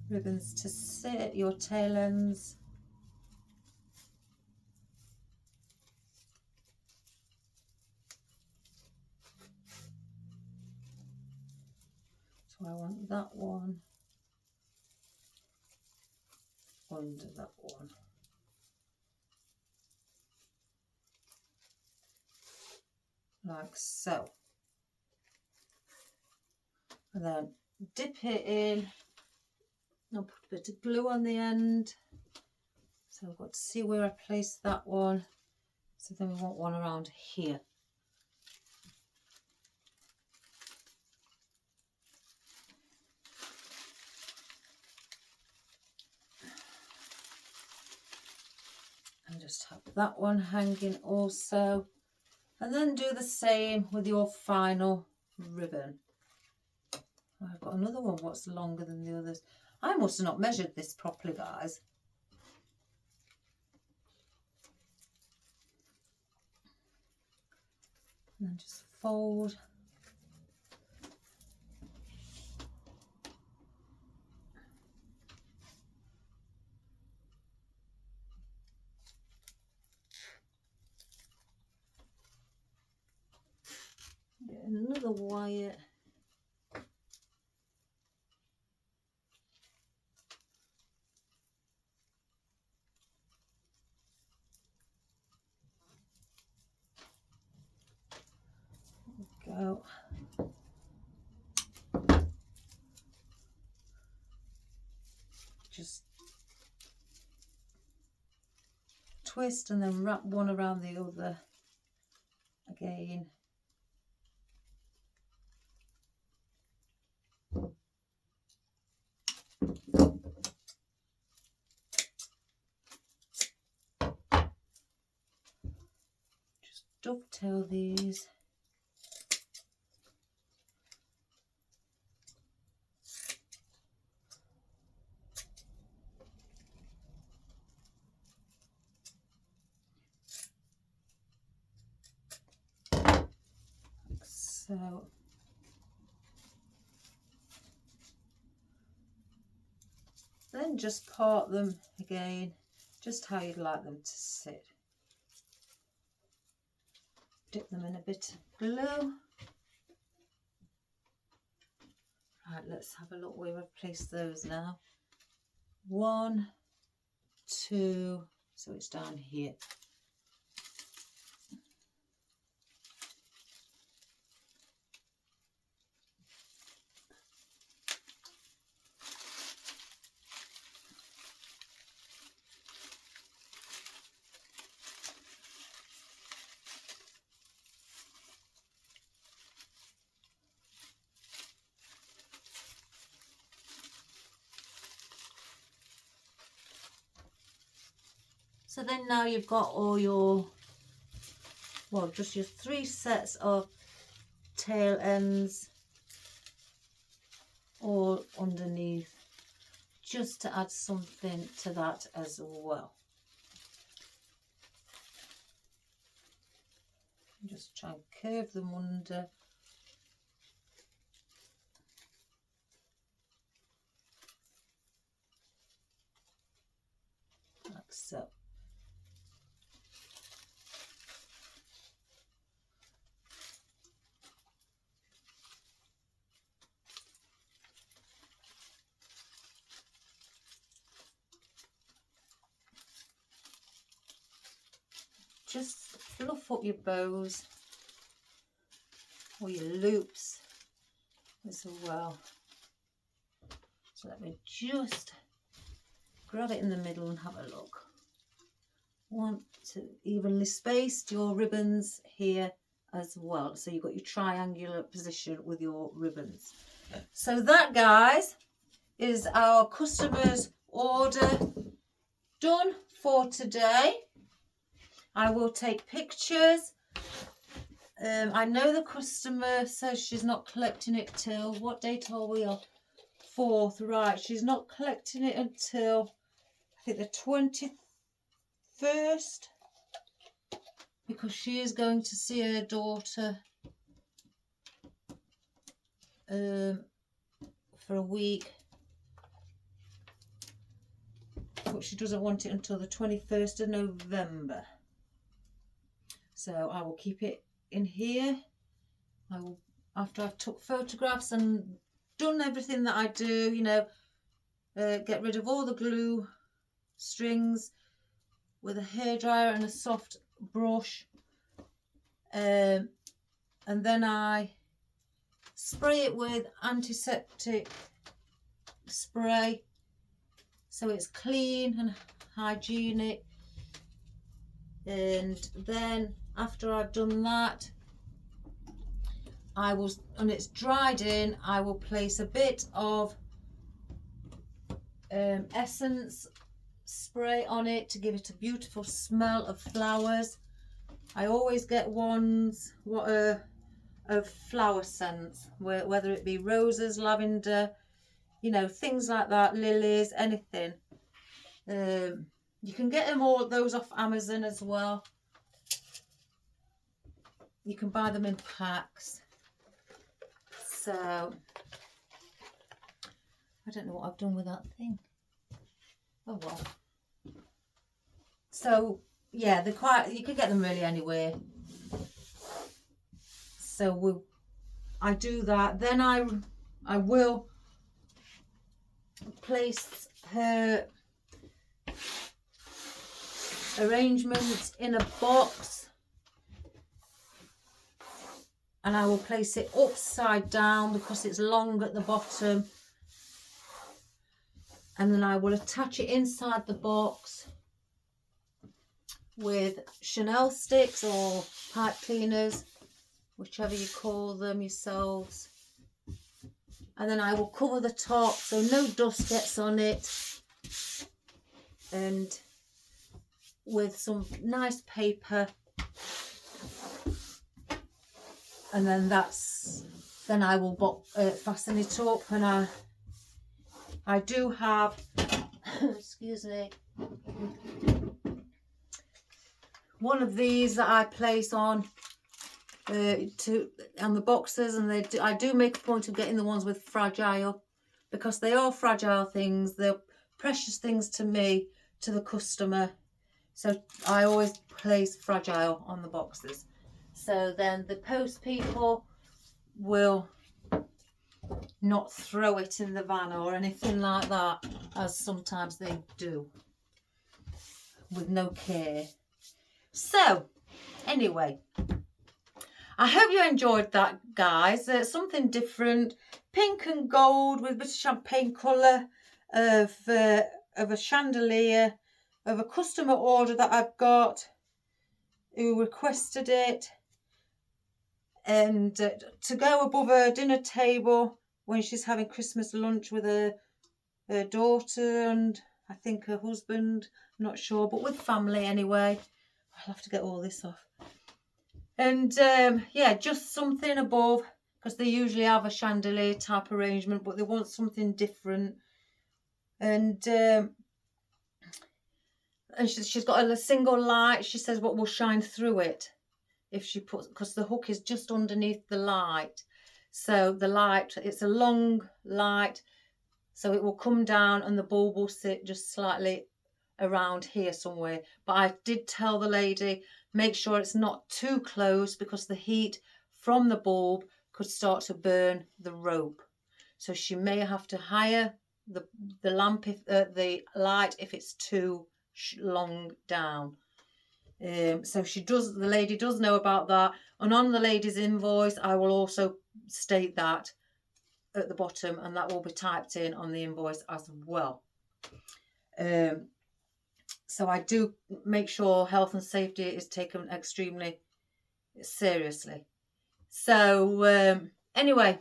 ribbons to sit, your tail ends. So I want that one under that one. Like so. And then dip it in. I'll put a bit of glue on the end. So I've got to see where I place that one. So then we want one around here. And just have that one hanging also. And then do the same with your final ribbon. I've got another one what's longer than the others. I must have not measured this properly, guys. And then just fold. Get another wire. Go. Just twist and then wrap one around the other again. Just dovetail these. So then just part them again, just how you'd like them to sit. Dip them in a bit of glue. Right, let's have a look where I've placed those now. 1, 2, so it's down here. So then now you've got all your, well, just your 3 sets of tail ends all underneath, just to add something to that as well. Just try and curve them under. Like so. Just fluff up your bows or your loops as well. So let me just grab it in the middle and have a look. Want to evenly spaced your ribbons here as well. So you've got your triangular position with your ribbons. So that, guys, is our customer's order done for today. I will take pictures. I know the customer says she's not collecting it till, what date are we on? 4th, right. She's not collecting it until, I think, the 21st, because she is going to see her daughter for a week. But she doesn't want it until the 21st of November. So I will keep it in here. I will, after I've took photographs and done everything that I do, you know, get rid of all the glue strings with a hairdryer and a soft brush, and then I spray it with antiseptic spray so it's clean and hygienic. And then after I've done that, I will, and it's dried in, I will place a bit of essence spray on it to give it a beautiful smell of flowers. I always get ones of flower scents, whether it be roses, lavender, you know, things like that, lilies, anything. You can get them all those off Amazon as well. You can buy them in packs. So I don't know what I've done with that thing. Oh well. So yeah, they're quite, you can get them really anywhere. So I do that. Then I will place her arrangement in a box, and I will place it upside down because it's long at the bottom, and then I will attach it inside the box with Chanel sticks or pipe cleaners, whichever you call them yourselves, and then I will cover the top so no dust gets on it, and with some nice paper, and then then I will fasten it up. And I do have excuse me, one of these that I place on the boxes, and I do make a point of getting the ones with fragile, because they are fragile things. They're precious things to me, to the customer. So I always place fragile on the boxes. So then the post people will not throw it in the van or anything like that, as sometimes they do with no care. So anyway, I hope you enjoyed that, guys. Something different, pink and gold with a bit of champagne colour of a chandelier, of a customer order that I've got who requested it, and to go above her dinner table when she's having Christmas lunch with her daughter and I think her husband, I'm not sure, but with family anyway. I'll have to get all this off. And yeah, just something above, because they usually have a chandelier type arrangement, but they want something different. And she's got a single light. She says what will shine through it if she puts, because the hook is just underneath the light. So the light, it's a long light, so it will come down and the bulb will sit just slightly around here somewhere. But I did tell the lady, make sure it's not too close, because the heat from the bulb could start to burn the rope. So she may have to higher the lamp, if the light, if it's too long down. So the lady does know about that, and on the lady's invoice I will also state that at the bottom, and that will be typed in on the invoice as well. So I do make sure health and safety is taken extremely seriously. So anyway,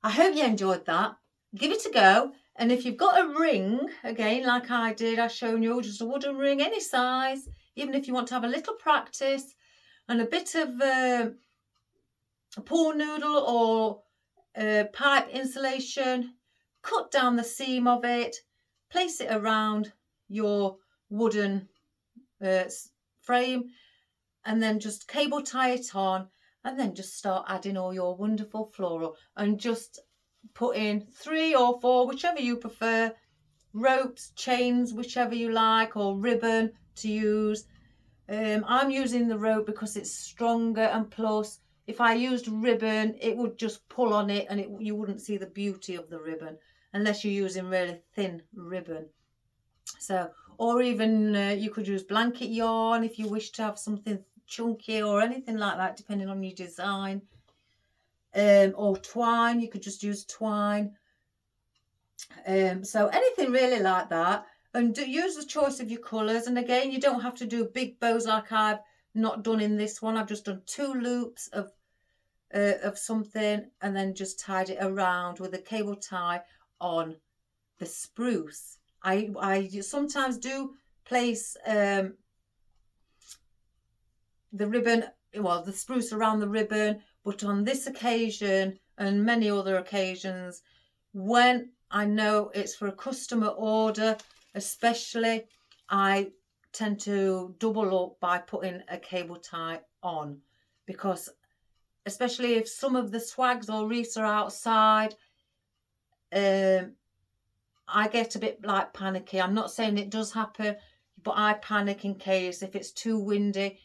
I hope you enjoyed that. Give it a go. And if you've got a ring, again, like I did, I've shown you just a wooden ring, any size, even if you want to have a little practice and a bit of a pool noodle or pipe insulation, cut down the seam of it, place it around your wooden frame, and then just cable tie it on, and then just start adding all your wonderful floral, and just put in 3 or 4, whichever you prefer, ropes, chains, whichever you like, or ribbon to use. I'm using the rope because it's stronger, and plus if I used ribbon it would just pull on it, and you wouldn't see the beauty of the ribbon unless you're using really thin ribbon. So, or even you could use blanket yarn if you wish to have something chunky or anything like that, depending on your design. Or twine, you could just use twine. So anything really like that, and use the choice of your colours. And again, you don't have to do big bows like I've not done in this one. I've just done 2 loops of something, and then just tied it around with a cable tie on the spruce. I sometimes do place the ribbon, well, the spruce around the ribbon, but on this occasion and many other occasions, when I know it's for a customer order especially, I tend to double up by putting a cable tie on, because especially if some of the swags or wreaths are outside, I get a bit like panicky. I'm not saying it does happen, but I panic in case if it's too windy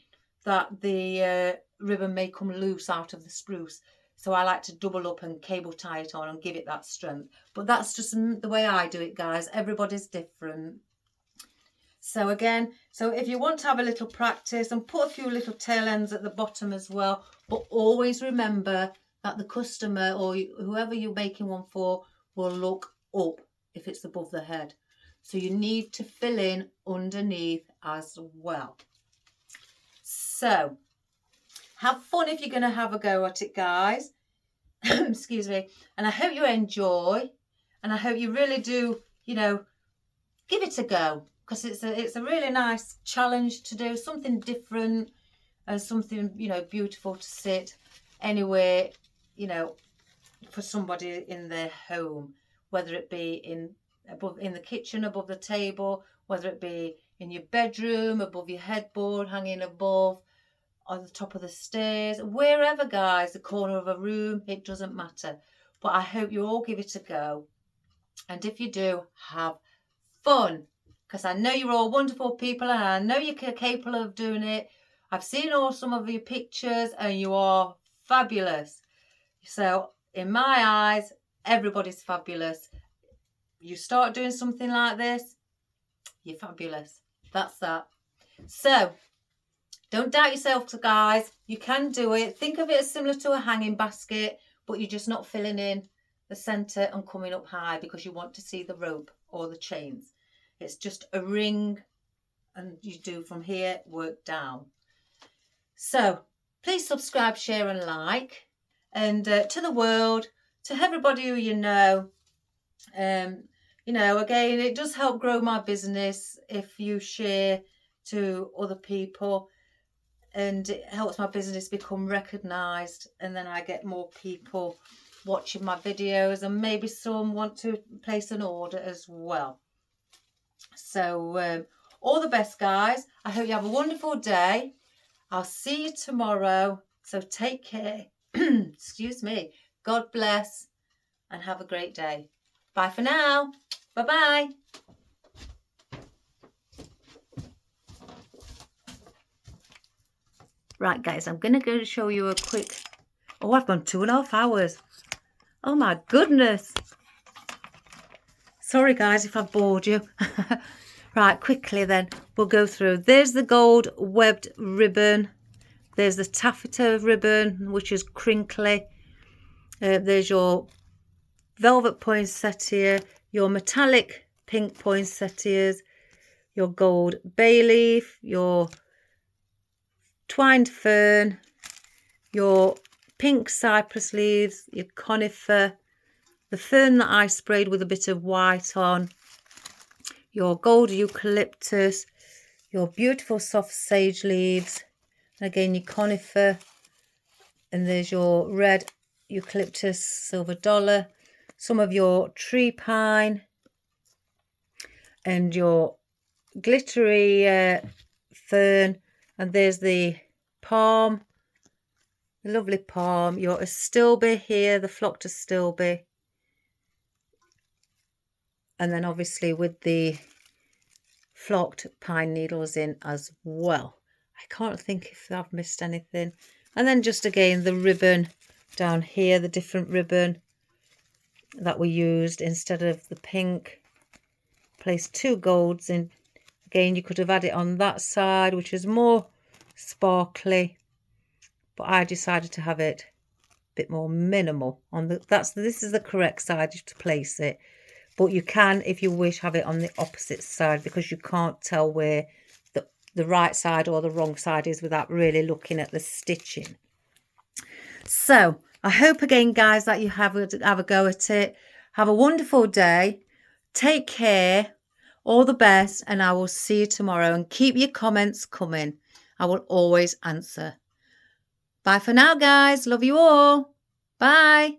that the ribbon may come loose out of the spruce. So I like to double up and cable tie it on and give it that strength. But that's just the way I do it, guys. Everybody's different. So again, so if you want to have a little practice, and put a few little tail ends at the bottom as well, but always remember that the customer or whoever you're making one for will look up if it's above the head. So you need to fill in underneath as well. So have fun if you're going to have a go at it, guys. Excuse me. And I hope you enjoy, and I hope you really do, you know, give it a go, because it's a really nice challenge to do, something different, and something, you know, beautiful to sit anywhere, you know, for somebody in their home, whether it be in the kitchen above the table, whether it be in your bedroom above your headboard, hanging above, on the top of the stairs, wherever, guys, the corner of a room, it doesn't matter. But I hope you all give it a go, and if you do, have fun, because I know you're all wonderful people, and I know you're capable of doing it. I've seen some of your pictures, and you are fabulous. So in my eyes, everybody's fabulous. You start doing something like this, you're fabulous. That's that. So don't doubt yourself, guys. You can do it. Think of it as similar to a hanging basket, but you're just not filling in the centre and coming up high because you want to see the rope or the chains. It's just a ring, and you do from here, work down. So please subscribe, share and like. And to the world, to everybody who you know, you know, again, it does help grow my business if you share to other people, and it helps my business become recognised, and then I get more people watching my videos, and maybe some want to place an order as well. So all the best, guys. I hope you have a wonderful day. I'll see you tomorrow. So take care. Excuse me. God bless and have a great day. Bye for now. Bye-bye. Right, guys, I'm going to go show you a quick... Oh, I've gone 2.5 hours. Oh, my goodness. Sorry, guys, if I've bored you. Right, quickly then, we'll go through. There's the gold webbed ribbon. There's the taffeta ribbon, which is crinkly. There's your velvet poinsettia, your metallic pink poinsettias, your gold bay leaf, your twined fern, your pink cypress leaves, your conifer, the fern that I sprayed with a bit of white on, your gold eucalyptus, your beautiful soft sage leaves, again your conifer, and there's your red eucalyptus silver dollar, some of your tree pine, and your glittery fern, and there's the palm, the lovely palm, your astilbe here, the flocked astilbe, and then obviously with the flocked pine needles in as well. I can't think if I've missed anything. And then just again the ribbon down here, the different ribbon that we used instead of the pink. Place 2 golds in. Again, you could have had it on that side, which is more sparkly, but I decided to have it a bit more minimal on the... This is the correct side to place it, but you can, if you wish, have it on the opposite side, because you can't tell where the right side or the wrong side is without really looking at the stitching. So I hope again, guys, that you have a go at it. Have a wonderful day. Take care. All the best, and I will see you tomorrow. And keep your comments coming. I will always answer. Bye for now, guys. Love you all. Bye.